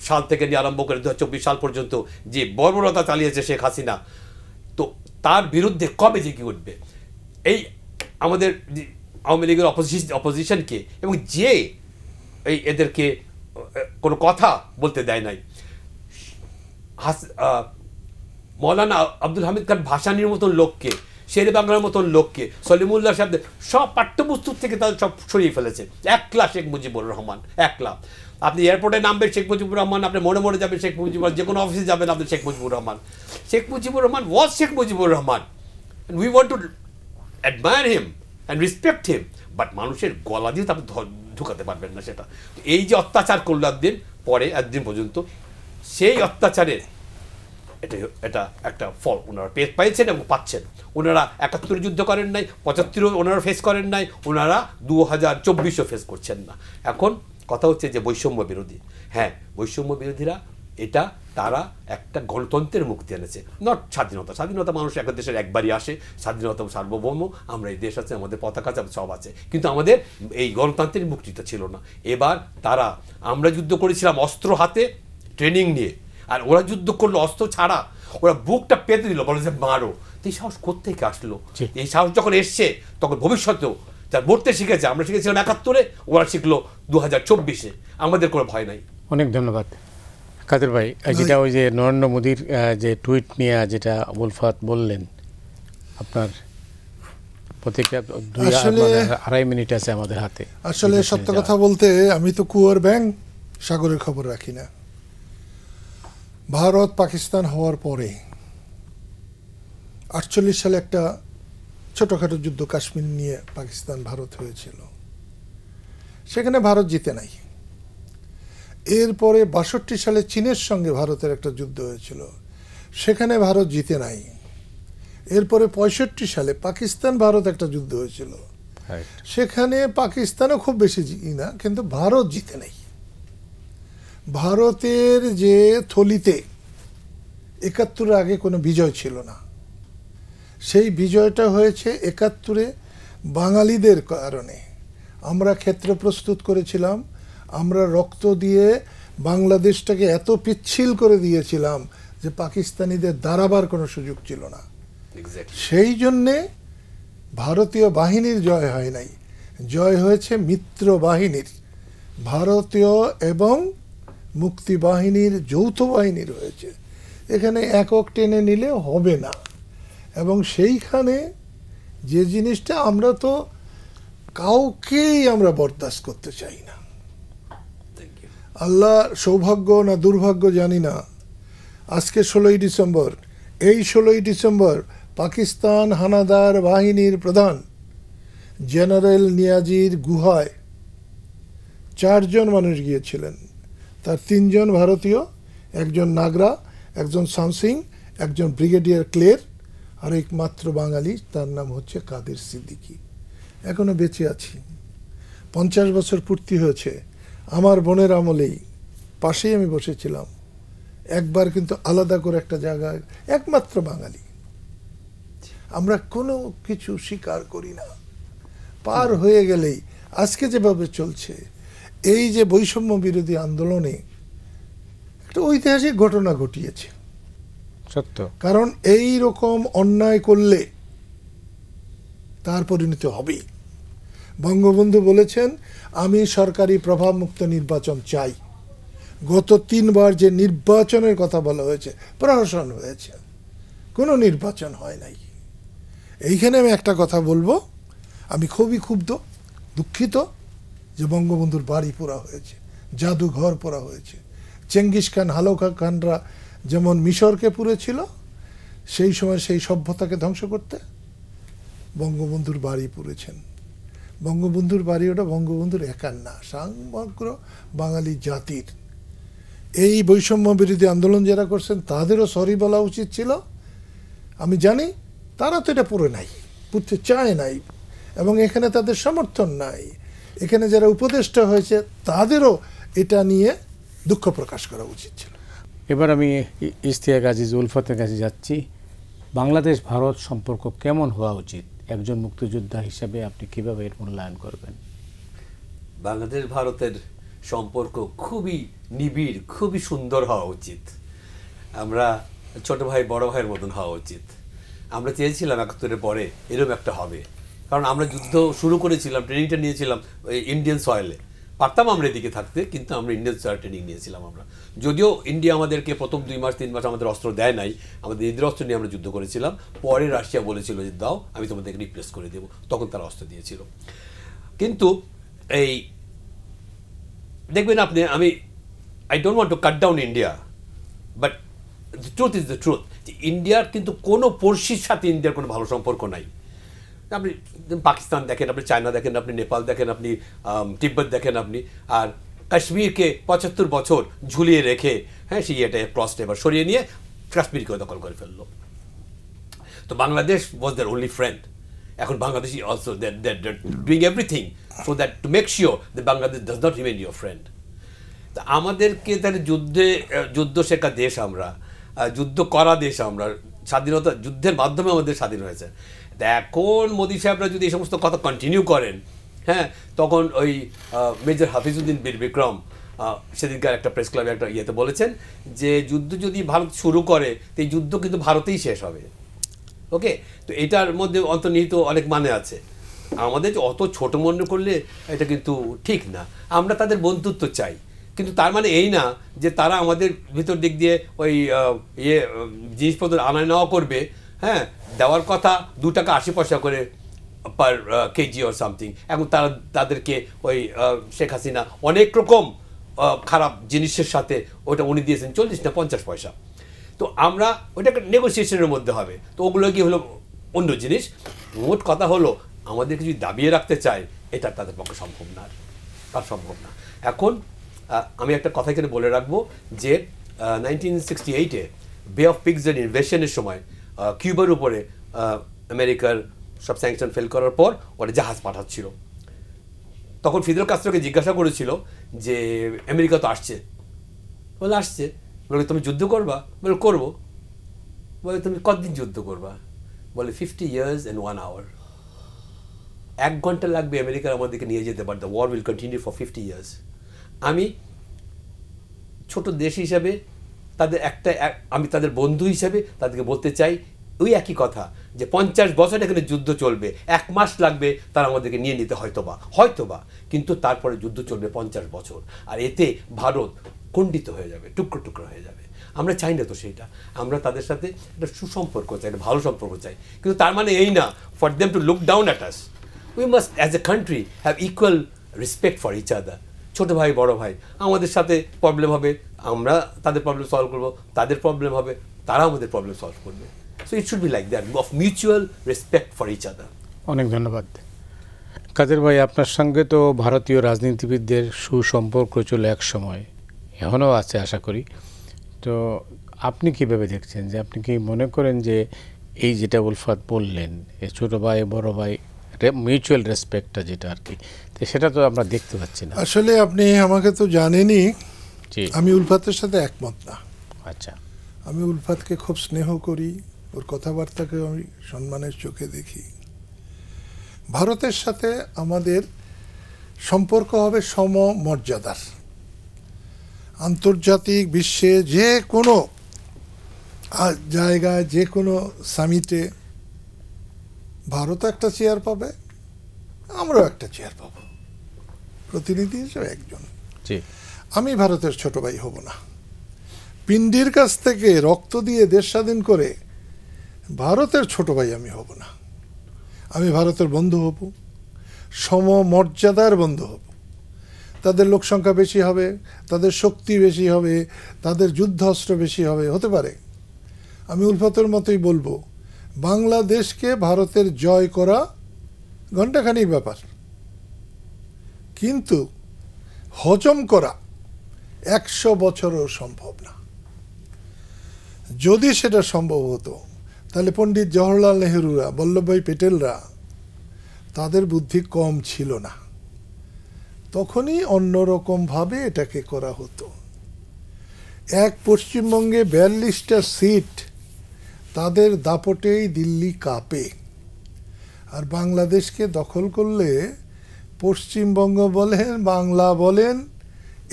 সাল থেকে নিয়ে আরম্ভ করে 2024 সাল পর্যন্ত যে বর্বরতা চালিয়েছে শেখ হাসিনা, তো তার বিরুদ্ধে কবে জেগে উঠবে এই আমাদের আওয়ামী লীগের অপোজিশনকে, এবং যে এদেরকে কোনো কথা বলতে দেয় নাই। মৌলানা আব্দুল হামিদ খান ভাসানীর মতন লোককে, শেরে বাংলার মতন লোককে, সলিমুল্লাহ সাহেবদের সব পাঠ্যপুস্তক থেকে তাদের সব সরিয়ে ফেলেছে। একলা শেখ মুজিবুর রহমান, একলা। আপনি এয়ারপোর্টে নামবেন শেখ মুজিবুর রহমান, আপনি মনে মনে যাবেন শেখ মুজিবুর, যে কোনো অফিসে যাবেন আপনি Sheikh Mujibur Rahman. Sheikh Mujibur Rahman was Sheikh Mujibur Rahman, and we want to admire him and respect him, but মানুষের গলা দিয়ে তো আপনি ঢুকাতে পারবেন না সেটা। এই যে অত্যাচার করলো একদিন পর্যন্ত, সেই অত্যাচারের এটা একটা ফল ওনারা পাইছেন এবং পাচ্ছেন। ওনারা 71 যুদ্ধ করেন নাই, 75 ওনারা ফেস করেন নাই, ওনারা 2024 ফেস করছেন না। এখন কথা হচ্ছে যে বৈষম্য বিরোধী, হ্যাঁ বৈষম্য বিরোধীরা এটা তারা একটা গণতন্ত্রের মুক্তি এনেছে, নট স্বাধীনতা। স্বাধীনতা মানুষ এক দেশের একবারই আসে, স্বাধীনতা সার্বভৌম, আমরা এই দেশ আছে, আমাদের পতাকা আছে, সব আছে, কিন্তু আমাদের এই গণতান্ত্রিক মুক্তিটা ছিল না। এবার আমরা যুদ্ধ করেছিলাম অস্ত্র হাতে, ট্রেনিং নিয়ে, আর ওরা যুদ্ধ করলো অস্ত্র ছাড়া, ওরা বুকটা পেতে দিল, বলে যে মারো। এই সাহস কোত্থেকে আসলো? এই সাহস যখন এসছে তখন ভবিষ্যতেও যার মরতে শিখেছে, আমরা শিখেছিলাম 71-এ, ওরা শিখলো 2024-এ, আমাদের কোনো ভয় নাই। অনেক ধন্যবাদ কাদের ভাই। যেটা ওই যে নরেন্দ্র মোদীর যে টুইট নিয়ে যেটা আবুল ফাত বললেন, আপনার প্রতিক্রিয়া 2.5 মিনিট আছে আমাদের হাতে। আসলে সত্য কথা বলতে আমি তো কুয়োর ব্যাং, সাগরের খবর রাখি না। ভারত পাকিস্তান হওয়ার পরে 48 সালে একটা ছোটখাটো যুদ্ধ কাশ্মীর নিয়ে পাকিস্তান ভারত হয়েছিল, সেখানে ভারত জিতে নাই। এরপরে 62 সালে চীনের সঙ্গে ভারতের একটা যুদ্ধ হয়েছিল, সেখানে ভারত জিতে নাই। এরপরে 65 সালে পাকিস্তান ভারত একটা যুদ্ধ হয়েছিল, সেখানে পাকিস্তানও খুব বেশি না, কিন্তু ভারত জিতে নাই। ভারতের যে থলিতে 71-এর আগে কোনো বিজয় ছিল না, সেই বিজয়টা হয়েছে 71-এ বাঙালিদের কারণে। আমরা ক্ষেত্র প্রস্তুত করেছিলাম, আমরা রক্ত দিয়ে বাংলাদেশটাকে এত পিচ্ছিল করে দিয়েছিলাম যে পাকিস্তানিদের দাঁড়াবার কোনো সুযোগ ছিল না। সেই জন্যে ভারতীয় বাহিনীর জয় হয় নাই, জয় হয়েছে মিত্র বাহিনীর, ভারতীয় এবং মুক্তি বাহিনীর যৌথ বাহিনীর হয়েছে। এখানে একক টেনে নিলে হবে না। এবং সেইখানে যে জিনিসটা আমরা তো কাউকেই আমরা বরদাস্ত করতে চাই না। আল্লাহ সৌভাগ্য না দুর্ভাগ্য জানি না, আজকে 16ই ডিসেম্বর, এই 16ই ডিসেম্বর পাকিস্তান হানাদার বাহিনীর প্রধান জেনারেল নিয়াজির গুহায় 4 জন মানুষ গিয়েছিলেন। তার 3 জন ভারতীয়, একজন নাগরা, একজন সামসিং, একজন ব্রিগেডিয়ার ক্লের, আর একমাত্র বাঙালি, তার নাম হচ্ছে কাদের সিদ্দিকী। এখনো বেঁচে আছি, 50 বছর পূর্তি হয়েছে। আমার বোনের আমলেই পাশেই আমি বসেছিলাম, একবার কিন্তু আলাদা করে একটা জায়গায়, একমাত্র বাঙালি। আমরা কোনো কিছু স্বীকার করি না। পার হয়ে গেলেই আজকে যেভাবে চলছে, এই যে বৈষম্য বিরোধী আন্দোলনে একটা ঐতিহাসিক ঘটনা ঘটিয়েছে, সত্য। কারণ এই রকম অন্যায় করলে তার পরিণতি হবেই। বঙ্গবন্ধু বলেছেন, আমি সরকারি প্রভাবমুক্ত নির্বাচন চাই। গত 3 বার যে নির্বাচনের কথা বলা হয়েছে, প্রহসন হয়েছে, কোনো নির্বাচন হয় নাই। এইখানে আমি একটা কথা বলবো, আমি খুবই ক্ষুব্ধ, দুঃখিত যে বঙ্গবন্ধুর বাড়ি পোড়া হয়েছে, জাদুঘর পোড়া হয়েছে। চেঙ্গিস খান, হালকা খানরা যেমন মিশরকে পুড়েছিল, সেই সময় সেই সভ্যতাকে ধ্বংস করতে বঙ্গবন্ধুর বাড়ি পুড়েছেন। বঙ্গবন্ধুর বাড়ি ওটা বঙ্গবন্ধুর একার না, সমগ্র বাঙালি জাতির। এই বৈষম্য বিরোধী আন্দোলন যারা করছেন তাদেরও সরি বলা উচিত ছিল। আমি জানি তারা তো এটা পড়ে নাই, পড়তে চায় নাই, এবং এখানে তাদের সমর্থন নাই। এখানে যারা উপদেষ্টা হয়েছে তাদেরও এটা নিয়ে দুঃখ প্রকাশ করা উচিত ছিল। এবার আমি ইশতিয়াক আজিজ উলফাতের কাছে যাচ্ছি। বাংলাদেশ ভারত সম্পর্ক কেমন হওয়া উচিত? একজন মুক্তিযোদ্ধা হিসেবে আপনি কিভাবে এর মূল্যায়ন করবেন? বাংলাদেশ ভারতের সম্পর্ক খুবই নিবিড়, খুবই সুন্দর হওয়া উচিত। আমরা ছোট ভাই বড় ভাইয়ের মতন হওয়া উচিত। আমরা চেয়েছিলাম ৭১-এর পরে এরকম একটা হবে, কারণ আমরা যুদ্ধ শুরু করেছিলাম, ট্রেনিংটা নিয়েছিলাম ইন্ডিয়ান সয়েলে। পারতাম আমরা এদিকে থাকতে, কিন্তু আমরা ইন্ডিয়ান সয়েল ট্রেনিং নিয়েছিলাম। আমরা যদিও ইন্ডিয়া আমাদেরকে প্রথম ২ মাস ৩ মাস আমাদের অস্ত্র দেয় নাই, আমাদের নিজেদের অস্ত্র নিয়ে আমরা যুদ্ধ করেছিলাম। পরে রাশিয়া বলেছিল যে দাও, আমি তোমাদেরকে রিপ্লেস করে দেবো, তখন তারা অস্ত্র দিয়েছিল। কিন্তু এই দেখবেন আপনি, I don't want to cut down India, but the truth is the truth. ইন্ডিয়ার কিন্তু কোনো পড়শির সাথে ইন্ডিয়ার কোনো ভালো সম্পর্ক নাই। আপনি পাকিস্তান দেখেন, আপনি চায়না দেখেন, আপনি নেপাল দেখেন, আপনি তিব্বত দেখেন, আপনি আর কাশ্মীরকে ৭৫ বছর ঝুলিয়ে রেখে, হ্যাঁ, সেই এটা ক্রসটা এবার সরিয়ে নিয়ে কাশ্মীরকে দখল করে ফেললো। তো বাংলাদেশ ওয়াজ দেয়ার ওনলি ফ্রেন্ড। এখন Bangladesh also doing everything so that to make sure that Bangladesh does not remain your friend. তা আমাদেরকে তাহলে যুদ্ধ শেখা দেশ আমরা, যুদ্ধ করা দেশ আমরা, স্বাধীনতা যুদ্ধের মাধ্যমে আমাদের স্বাধীন হয়েছে। এখন মোদি সাহেবরা যদি এই সমস্ত কথা কন্টিনিউ করেন, হ্যাঁ, তখন ওই মেজর হাফিজউদ্দিন বীর বিক্রম সেদিনকার একটা প্রেস ক্লাবে একটা ইয়েতে বলেছেন যে যুদ্ধ যদি ভারত শুরু করে তো এই যুদ্ধ কিন্তু ভারতেই শেষ হবে। ওকে, তো এটার মধ্যে অন্তর্নিহিত অনেক মানে আছে। আমাদের অত ছোট মনে করলে এটা কিন্তু ঠিক না। আমরা তাদের বন্ধুত্ব চাই, কিন্তু তার মানে এই না যে তারা আমাদের ভিতর দিক দিয়ে ওই জিনিসপত্র আনা নেওয়া করবে। হ্যাঁ, দেওয়ার কথা 2 টাকা 80 পয়সা করে পার কেজি অর সামথিং। এখন তাদেরকে ওই শেখ হাসিনা অনেক রকম খারাপ জিনিসের সাথে ওটা উনি দিয়েছেন 40 না 50 পয়সা। তো আমরা ওটা একটা নেগোসিয়েশনের মধ্যে হবে। তো ওগুলো কি হলো অন্য জিনিস। মোট কথা হলো আমাদেরকে যদি দাবিয়ে রাখতে চায়, এটা তাদের পক্ষে সম্ভব না, তার সম্ভব না। এখন আমি একটা কথা এখানে বলে রাখবো যে 1968-এ বে অফ পিগসের ইনভেশনের সময় কিউবার উপরে আমেরিকার সব স্যাংশন ফেল করার পর ওরা জাহাজ পাঠাচ্ছিল। তখন ফিদেল কাস্ত্রোকে জিজ্ঞাসা করেছিল যে আমেরিকা তো আসছে, বলে আসছে, বলে তুমি যুদ্ধ করবা? বলে করবো। বলে তুমি কতদিন যুদ্ধ করবা? বলে 50 years and 1 hour। 1 ঘন্টা লাগবে আমেরিকার আমাদেরকে নিয়ে যেতে, but the war will continue for 50 years। আমি ছোট দেশ হিসাবে আমি তাদের বন্ধু হিসাবে তাদেরকে বলতে চাই ওই একই কথা, যে 50 বছর এখানে যুদ্ধ চলবে, 1 মাস লাগবে তারা আমাদেরকে নিয়ে নিতে, হয়তোবা, কিন্তু তারপরে যুদ্ধ চলবে 50 বছর। আর এতে ভারত খণ্ডিত হয়ে যাবে, টুকরো টুকরো হয়ে যাবে। আমরা চাই না তো সেইটা। আমরা তাদের সাথে একটা সুসম্পর্ক চাই, একটা ভালো সম্পর্ক চাই, কিন্তু তার মানে এই না for them to look down at us. We must as a country have equal respect for each other. ছোটো ভাই বড় ভাই, আমাদের সাথে প্রবলেম হবে, আমরা তাদের প্রবলেম সলভ করবো, তাদের প্রবলেম হবে, তারা আমাদের প্রবলেম সলভ করবে। So it should be like that, of mutual respect for each other. অনেক ধন্যবাদ কাদের ভাই। আপনার সঙ্গে তো ভারতীয় রাজনীতিবিদদের সুসম্পর্ক ছিল এক সময়, এখনও আছে আশা করি। তো আপনি কীভাবে দেখছেন, যে আপনি কি মনে করেন যে এই যেটা উলফাত বললেন, এই ছোটো ভাই বড় ভাই মিউচুয়াল রেসপেক্টটা যেটা আর কি, তো সেটা তো আমরা দেখতে পাচ্ছি না। আসলে আপনি আমাকে তো জানেনই, জি, আমি উলফাতের সাথে একমত না। আচ্ছা, আমি উলফাতকে খুব স্নেহ করি, ওর কথাবার্তাকে আমি সম্মানের চোখে দেখি। ভারতের সাথে আমাদের সম্পর্ক হবে সমমর্যাদার। আন্তর্জাতিক বিশ্বে যে কোনো জায়গায়, যে কোনো সামিটে ভারতও একটা চেয়ার পাবে, আমরাও একটা চেয়ার পাব, প্রতিনিধি হিসেবে একজন। জি, আমি ভারতের ছোট ভাই হব না। পিণ্ডির কাছ থেকে রক্ত দিয়ে দেশ স্বাধীন করে ভারতের ছোট ভাই আমি হব না। আমি ভারতের বন্ধু হব, সমমর্যাদার বন্ধু হব। তাদের লোক সংখ্যা বেশি হবে, তাদের শক্তি বেশি হবে, তাদের যুদ্ধাস্ত্র বেশি হবে, হতে পারে। আমি উলফাতের মতোই বলবো, বাংলাদেশকে ভারতের জয় করা ঘণ্টাখানিক ব্যাপার, কিন্তু হজম করা 100 বছরও সম্ভব না। যদি সেটা সম্ভব হতো তাহলে পণ্ডিত জওহরলাল নেহরুরা, বল্লভভাই প্যাটেলরা, তাদের বুদ্ধি কম ছিল না। তখনই অন্যরকমভাবে এটাকে করা হতো। এক পশ্চিমবঙ্গে 42টা সিট, তাদের দাপটেই দিল্লি কাঁপে। আর বাংলাদেশকে দখল করলে পশ্চিমবঙ্গ বলেন, বাংলা বলেন,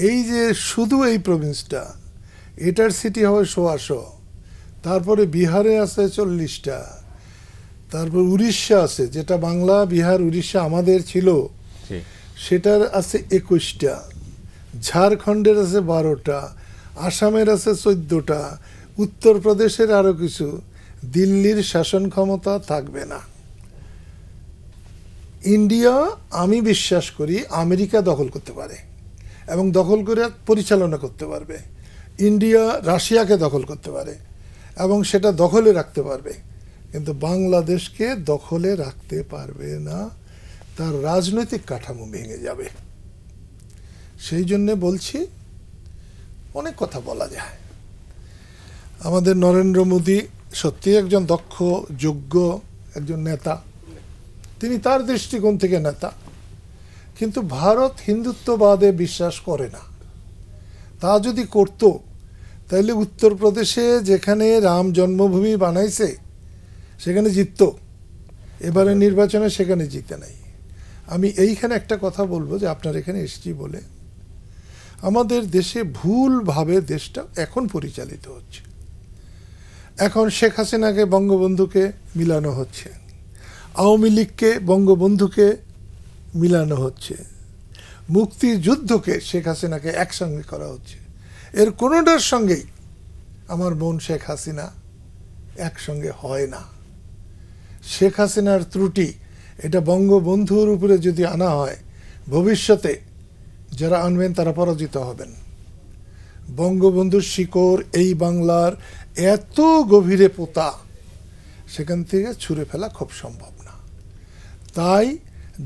এই যে শুধু এই প্রভিন্সটা, এটার সিটি হবে 100। তারপরে বিহারে আছে 40টা, তারপর উড়িষ্যা আছে, যেটা বাংলা, বিহার, উড়িষ্যা আমাদের ছিল, সেটার আছে 21টা, ঝাড়খণ্ডের আছে 12টা, আসামের আছে 14টা, উত্তরপ্রদেশের আরো কিছু। দিল্লির শাসন ক্ষমতা থাকবে না। ইন্ডিয়া, আমি বিশ্বাস করি আমেরিকা দখল করতে পারে এবং দখল করে পরিচালনা করতে পারবে। ইন্ডিয়া রাশিয়াকে দখল করতে পারে এবং সেটা দখলে রাখতে পারবে, কিন্তু বাংলাদেশকে দখলে রাখতে পারবে না। তার রাজনৈতিক কাঠামো ভেঙে যাবে। সেই জন্যে বলছি, অনেক কথা বলা যায়। আমাদের নরেন্দ্র মোদী সত্যি একজন দক্ষ, যোগ্য একজন নেতা। তিনি তার দৃষ্টিকোণ থেকে নেতা, কিন্তু ভারত হিন্দুত্ববাদে বিশ্বাস করে না। তা যদি করত তাহলে উত্তরপ্রদেশে যেখানে রাম জন্মভূমি বানাইছে সেখানে জিতত। এবারে নির্বাচনে সেখানে জিতে নাই। আমি এইখানে একটা কথা বলবো, যে আপনার এখানে এসেছি বলে, আমাদের দেশে ভুলভাবে দেশটা এখন পরিচালিত হচ্ছে। এখন শেখ হাসিনাকে বঙ্গবন্ধুকে মিলানো হচ্ছে, আওয়ামী লীগকে বঙ্গবন্ধুকে মিলানো হচ্ছে, মুক্তিযুদ্ধকে শেখ হাসিনাকে একসঙ্গে করা হচ্ছে। এর কোনোটার সঙ্গেই আমার বোন শেখ হাসিনা একসঙ্গে হয় না। শেখ হাসিনার ত্রুটি এটা বঙ্গবন্ধুর উপরে যদি আনা হয়, ভবিষ্যতে যারা আনবেন তারা পরাজিত হবেন। বঙ্গবন্ধুর শিকড় এই বাংলার এত গভীরে পোতা, সেখান থেকে ছুঁড়ে ফেলা খুব সম্ভব না। তাই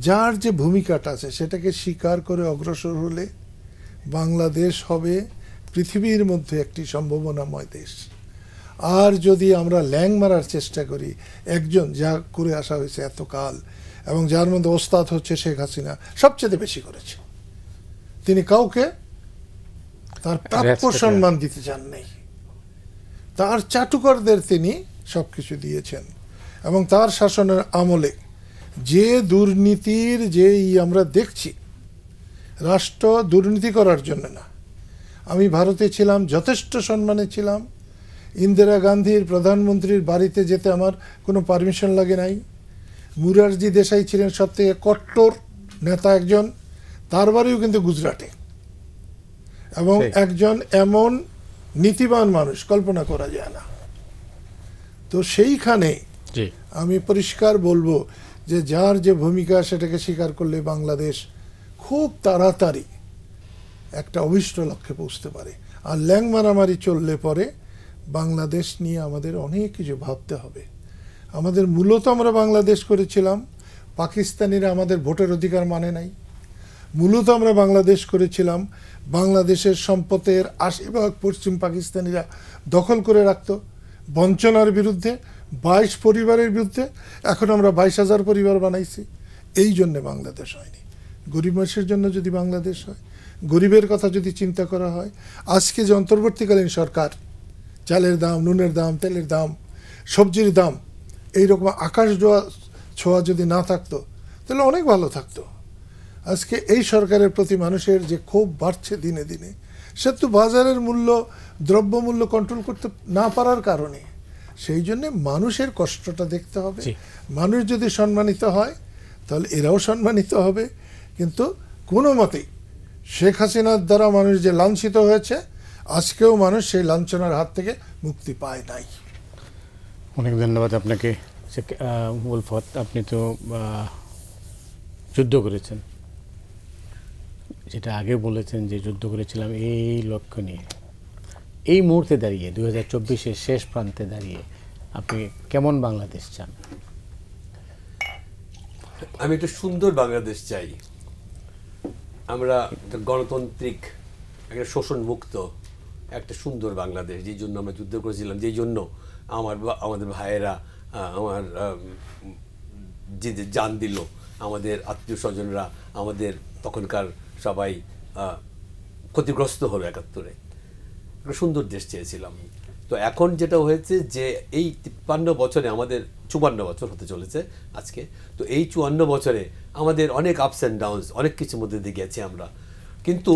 যার যে ভূমিকাটা আছে সেটাকে স্বীকার করে অগ্রসর হলে বাংলাদেশ হবে পৃথিবীর মধ্যে একটি সম্ভাবনাময় দেশ। আর যদি আমরা ল্যাং মারার চেষ্টা করি, একজন যা করে আসা হয়েছে এতকাল, এবং যার মধ্যে ওস্তাদ হচ্ছে শেখ হাসিনা, সবচেয়ে বেশি করেছে। তিনি কাউকে তার প্রাপ্য সম্মান দিতে চান নাই। তার চাটুকারদের তিনি সবকিছু দিয়েছেন, এবং তার শাসনের আমলে যে দুর্নীতির আমরা দেখছি, রাষ্ট্র দুর্নীতি করার জন্য না। আমি ভারতে ছিলাম, যথেষ্ট সম্মানে ছিলাম। ইন্দিরা গান্ধীর প্রধানমন্ত্রীর বাড়িতে যেতে আমার কোনো পারমিশন লাগে নাই। মুরারজি দেশাই ছিলেন সবথেকে কট্টর নেতা একজন, তার বাড়িও কিন্তু গুজরাটে, এবং একজন এমন নীতিবান মানুষ কল্পনা করা যায় না। তো সেইখানে আমি পরিষ্কার বলবো যে যার যে ভূমিকা সেটাকে স্বীকার করলে বাংলাদেশ খুব তাড়াতাড়ি একটা অভিষ্ট লক্ষ্যে পৌঁছতে পারে। আর ল্যাং মারামারি চললে পরে বাংলাদেশ নিয়ে আমাদের অনেক কিছু ভাবতে হবে। আমাদের মূলত আমরা বাংলাদেশ করেছিলাম, পাকিস্তানিরা আমাদের ভোটের অধিকার মানে নাই। মূলত আমরা বাংলাদেশ করেছিলাম, বাংলাদেশের সম্পদের 80% পশ্চিম পাকিস্তানিরা দখল করে রাখত, বঞ্চনার বিরুদ্ধে 22 পরিবারের বিরুদ্ধে। এখন আমরা 22,000 পরিবার বানাইছি। এই জন্যে বাংলাদেশ হয়নি। গরিব মানুষের জন্য যদি বাংলাদেশ হয়, গরিবের কথা যদি চিন্তা করা হয়, আজকে যে অন্তর্বর্তীকালীন সরকার চালের দাম, নুনের দাম, তেলের দাম, সবজির দাম এইরকম আকাশ ছোঁয়া যদি না থাকতো তাহলে অনেক ভালো থাকতো। আজকে এই সরকারের প্রতি মানুষের যে ক্ষোভ বাড়ছে দিনে দিনে, সে তো বাজারের মূল্য, দ্রব্যমূল্য কন্ট্রোল করতে না পারার কারণে। সেই জন্যে মানুষের কষ্টটা দেখতে হবে। মানুষ যদি সম্মানিত হয় তাহলে এরাও সম্মানিত হবে। কিন্তু কোনো মতেই শেখ হাসিনার দ্বারা মানুষ যে লাঞ্ছিত হয়েছে, আজকেও মানুষ সেই লাঞ্ছনার হাত থেকে মুক্তি পায় নাই। অনেক ধন্যবাদ আপনাকে উলফত। আপনি তো যুদ্ধ করেছেন, যেটা আগে বলেছেন যে যুদ্ধ করেছিলাম এই লক্ষ্য নিয়ে। এই মুহূর্তে দাঁড়িয়ে 2024-এর শেষ প্রান্তে দাঁড়িয়ে আপনি কেমন বাংলাদেশ চান? আমি একটা সুন্দর বাংলাদেশ চাই। আমরা একটা গণতান্ত্রিক একটা শোষণ মুক্ত একটা সুন্দর বাংলাদেশ, যেই জন্য আমরা যুদ্ধ করেছিলাম, যেই জন্য আমাদের ভাইয়েরা আমার যে জান দিল, আমাদের আত্মীয় স্বজনরা, আমাদের তখনকার সবাই ক্ষতিগ্রস্ত হলো ৭১-এ। একটা সুন্দর দেশ চেয়েছিলাম। তো এখন যেটা হয়েছে যে এই ৫৩ বছরে আমাদের ৫৪ বছর হতে চলেছে আজকে। তো এই ৫৪ বছরে আমাদের অনেক আপস অ্যান্ড ডাউনস, অনেক কিছুর মধ্যে দিয়ে গেছে আমরা। কিন্তু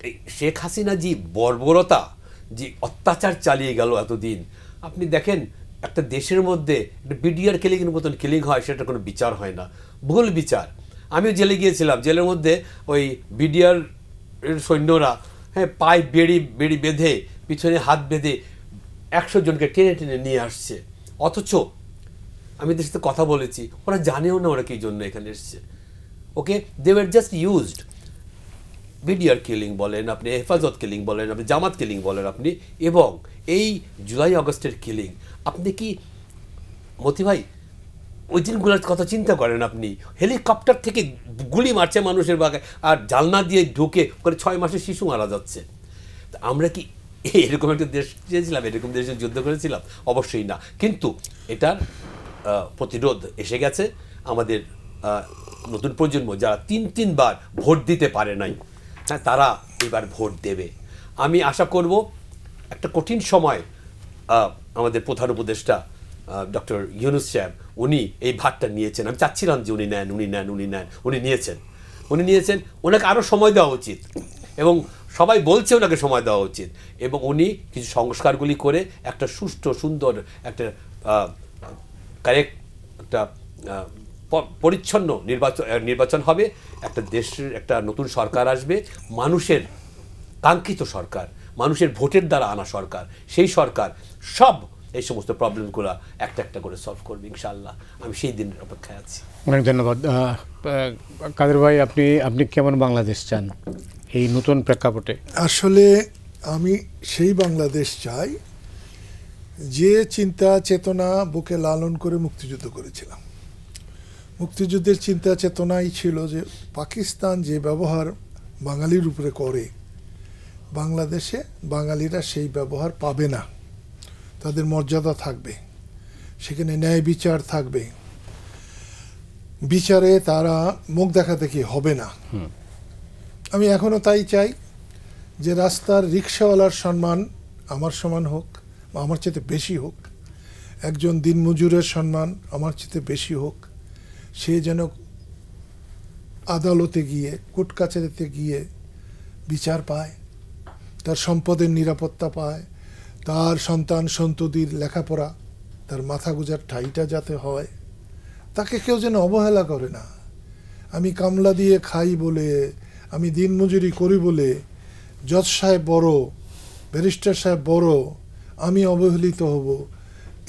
এই শেখ হাসিনা যে বর্বরতা, যে অত্যাচার চালিয়ে গেল এতদিন, আপনি দেখেন একটা দেশের মধ্যে একটা বিডিআর কিলিংয়ের মতন কিলিং হয়, সেটা কোনো বিচার হয় না, ভুল বিচার। আমিও জেলে গিয়েছিলাম, জেলের মধ্যে ওই বিডিআর সৈন্যরা পায়ে বেড়ি বেঁধে, পিছনে হাত বেঁধে ১০০ জনকে টেনে টেনে নিয়ে আসছে। অথচ আমি এদের সাথে কথা বলেছি, ওরা জানেও না ওরা কি জন্য এখানে এসছে। Okay, they were just used. BDR killing বলেন আপনি, হেফাজত কিলিং বলেন আপনি, জামাত কিলিং বলেন আপনি, এবং এই জুলাই আগস্টের কিলিং। আপনি কি মতি ভাই ওই দিনগুলোর কথা চিন্তা করেন? আপনি হেলিকপ্টার থেকে গুলি মারছে মানুষের বাগে, আর জানলা দিয়ে ঢুকে করে ৬ মাসের শিশু মারা যাচ্ছে। আমরা কি এরকম একটা দেশ চেয়েছিলাম? এরকম দেশে যুদ্ধ করেছিলাম? অবশ্যই না। কিন্তু এটার প্রতিরোধ এসে গেছে। আমাদের নতুন প্রজন্ম যারা ৩বার ভোট দিতে পারে নাই, হ্যাঁ, তারা এবার ভোট দেবে। আমি আশা করব একটা কঠিন সময় আমাদের প্রধান উপদেষ্টা ডক্টর ইউনূস সাহেব, উনি এই ভাতটা নিয়েছেন। আমি চাচ্ছিলাম যে উনি নিয়েছেন। ওনাকে আরও সময় দেওয়া উচিত, এবং সবাই বলছে ওনাকে সময় দেওয়া উচিত, এবং উনি কিছু সংস্কারগুলি করে একটা সুষ্ঠু সুন্দর একটা কারেক্ট একটা পরিচ্ছন্ন নির্বাচন হবে, একটা দেশের একটা নতুন সরকার আসবে, মানুষের কাঙ্ক্ষিত সরকার, মানুষের ভোটের দ্বারা আনা সরকার। সেই সরকার সব এই সমস্ত প্রবলেমগুলো একটা একটা করে সলভ করবে ইনশাআল্লাহ। আমি সেই দিনের অপেক্ষায় আছি। অনেক ধন্যবাদ। কাদের ভাই, আপনি কেমন বাংলাদেশ চান এই নতুন প্রেক্ষাপটে? আসলে আমি সেই বাংলাদেশ চাই যে চিন্তা চেতনা বুকে লালন করে মুক্তিযুদ্ধ করেছিলাম। মুক্তিযুদ্ধের চিন্তা চেতনাই ছিল যে পাকিস্তান যে ব্যবহার বাঙালির উপরে করে, বাংলাদেশে বাঙালিরা সেই ব্যবহার পাবে না। তাদের মর্যাদা থাকবে, সেখানে ন্যায় বিচার থাকবে, বিচারে তারা মুখ দেখাদেখি হবে না। আমি এখনো তাই চাই যে রাস্তার রিক্সাওয়ালার সম্মান আমার সমান হোক, বা আমার চেয়ে বেশি হোক। একজন দিনমজুরের সম্মান আমার চেয়ে বেশি হোক। সে যেন আদালতে গিয়ে, কোর্ট কাছারিতে গিয়ে বিচার পায়, তার সম্পদের নিরাপত্তা পায়, তার সন্তান সন্ততির লেখাপড়া, তার মাথা গোঁজার ঠাইটা যাতে হয়, তাকে কেউ যেন অবহেলা করে না। আমি কামলা দিয়ে খাই বলে, আমি দিনমজুরি করি বলে জজ সাহেব বড়, ব্যারিস্টার সাহেব বড়, আমি অবহেলিত হব,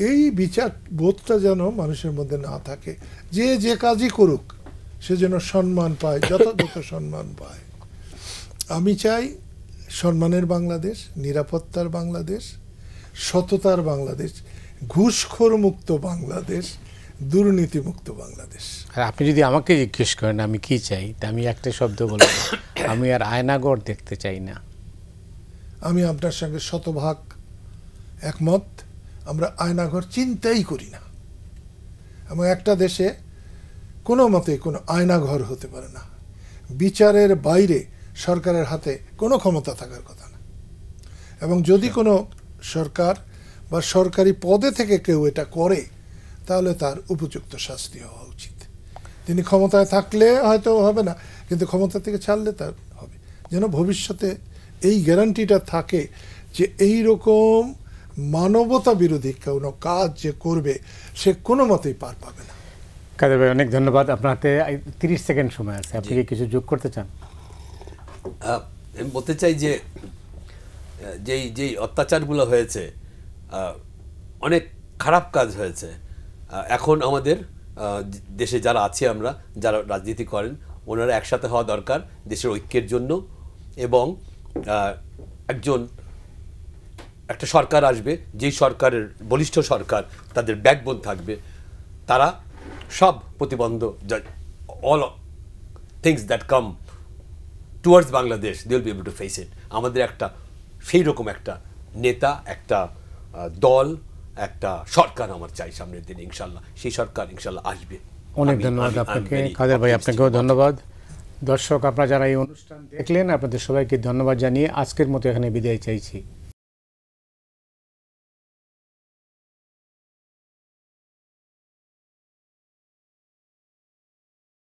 এই বিচার বোধটা যেন মানুষের মধ্যে না থাকে। যে যে কাজই করুক সে যেন সম্মান পায়, যথাযথ সম্মান পায়। আমি চাই সম্মানের বাংলাদেশ, নিরাপত্তার বাংলাদেশ, সততার বাংলাদেশ, ঘুষখোর মুক্ত বাংলাদেশ, দুর্নীতি মুক্ত বাংলাদেশ। আর আপনি যদি আমাকে জিজ্ঞেস করেন আমি কি চাই, তা আমি একটা শব্দ বলব, আমি আর আয়নাঘর দেখতে চাই না। আমি আপনার সঙ্গে শতভাগ একমত। আমরা আয়নাঘর চিন্তাই করি না, এবং একটা দেশে কোনো মতে কোনো আয়নাঘর হতে পারে না। বিচারের বাইরে সরকারের হাতে কোনো ক্ষমতা থাকার কথা না, এবং যদি কোনো সরকার বা সরকারি পদে থেকে কেউ এটা করে তাহলে তার উপযুক্ত শাস্তি হওয়া উচিত। তিনি ক্ষমতায় থাকলে হয়তো হবে না, কিন্তু ক্ষমতা থেকে ছাড়লে তার হবে। যেন ভবিষ্যতে এই গ্যারান্টিটা থাকে যে এই রকম মানবতা বিরোধী কোনো কাজ যে করবে সে কোনো মতেই পার পাবে না। কাদের ভাই, অনেক ধন্যবাদ। আপনার হাতে 30 সেকেন্ড সময় আছে, আপনি কি কিছু যোগ করতে চান? আমি বলতে চাই যে যেই অত্যাচারগুলো হয়েছে, অনেক খারাপ কাজ হয়েছে। এখন আমাদের দেশে যারা আছি, আমরা যারা রাজনীতি করেন, ওনারা একসাথে হওয়া দরকার দেশের ঐক্যের জন্য, এবং একটা সরকার আসবে, যেই সরকারের বলিষ্ঠ সরকার, তাদের ব্যাকবোন থাকবে, তারা সব প্রতিবন্ধ, all things that come towards Bangladesh, they will be able to face it. আমাদের একটা সেই রকম একটা নেতা, একটা দল, একটা সরকার আমার চাই সামনের দিনে ইনশাল্লাহ। সেই সরকার ইনশাল্লাহ আসবে। অনেক ধন্যবাদ আপনাকে কাদের ভাই, আপনাকেও ধন্যবাদ। দর্শক, আপনারা যারা এই অনুষ্ঠান দেখলেন, আপনাদের সবাইকে ধন্যবাদ জানিয়ে আজকের মতো এখানে বিদায় চাইছি।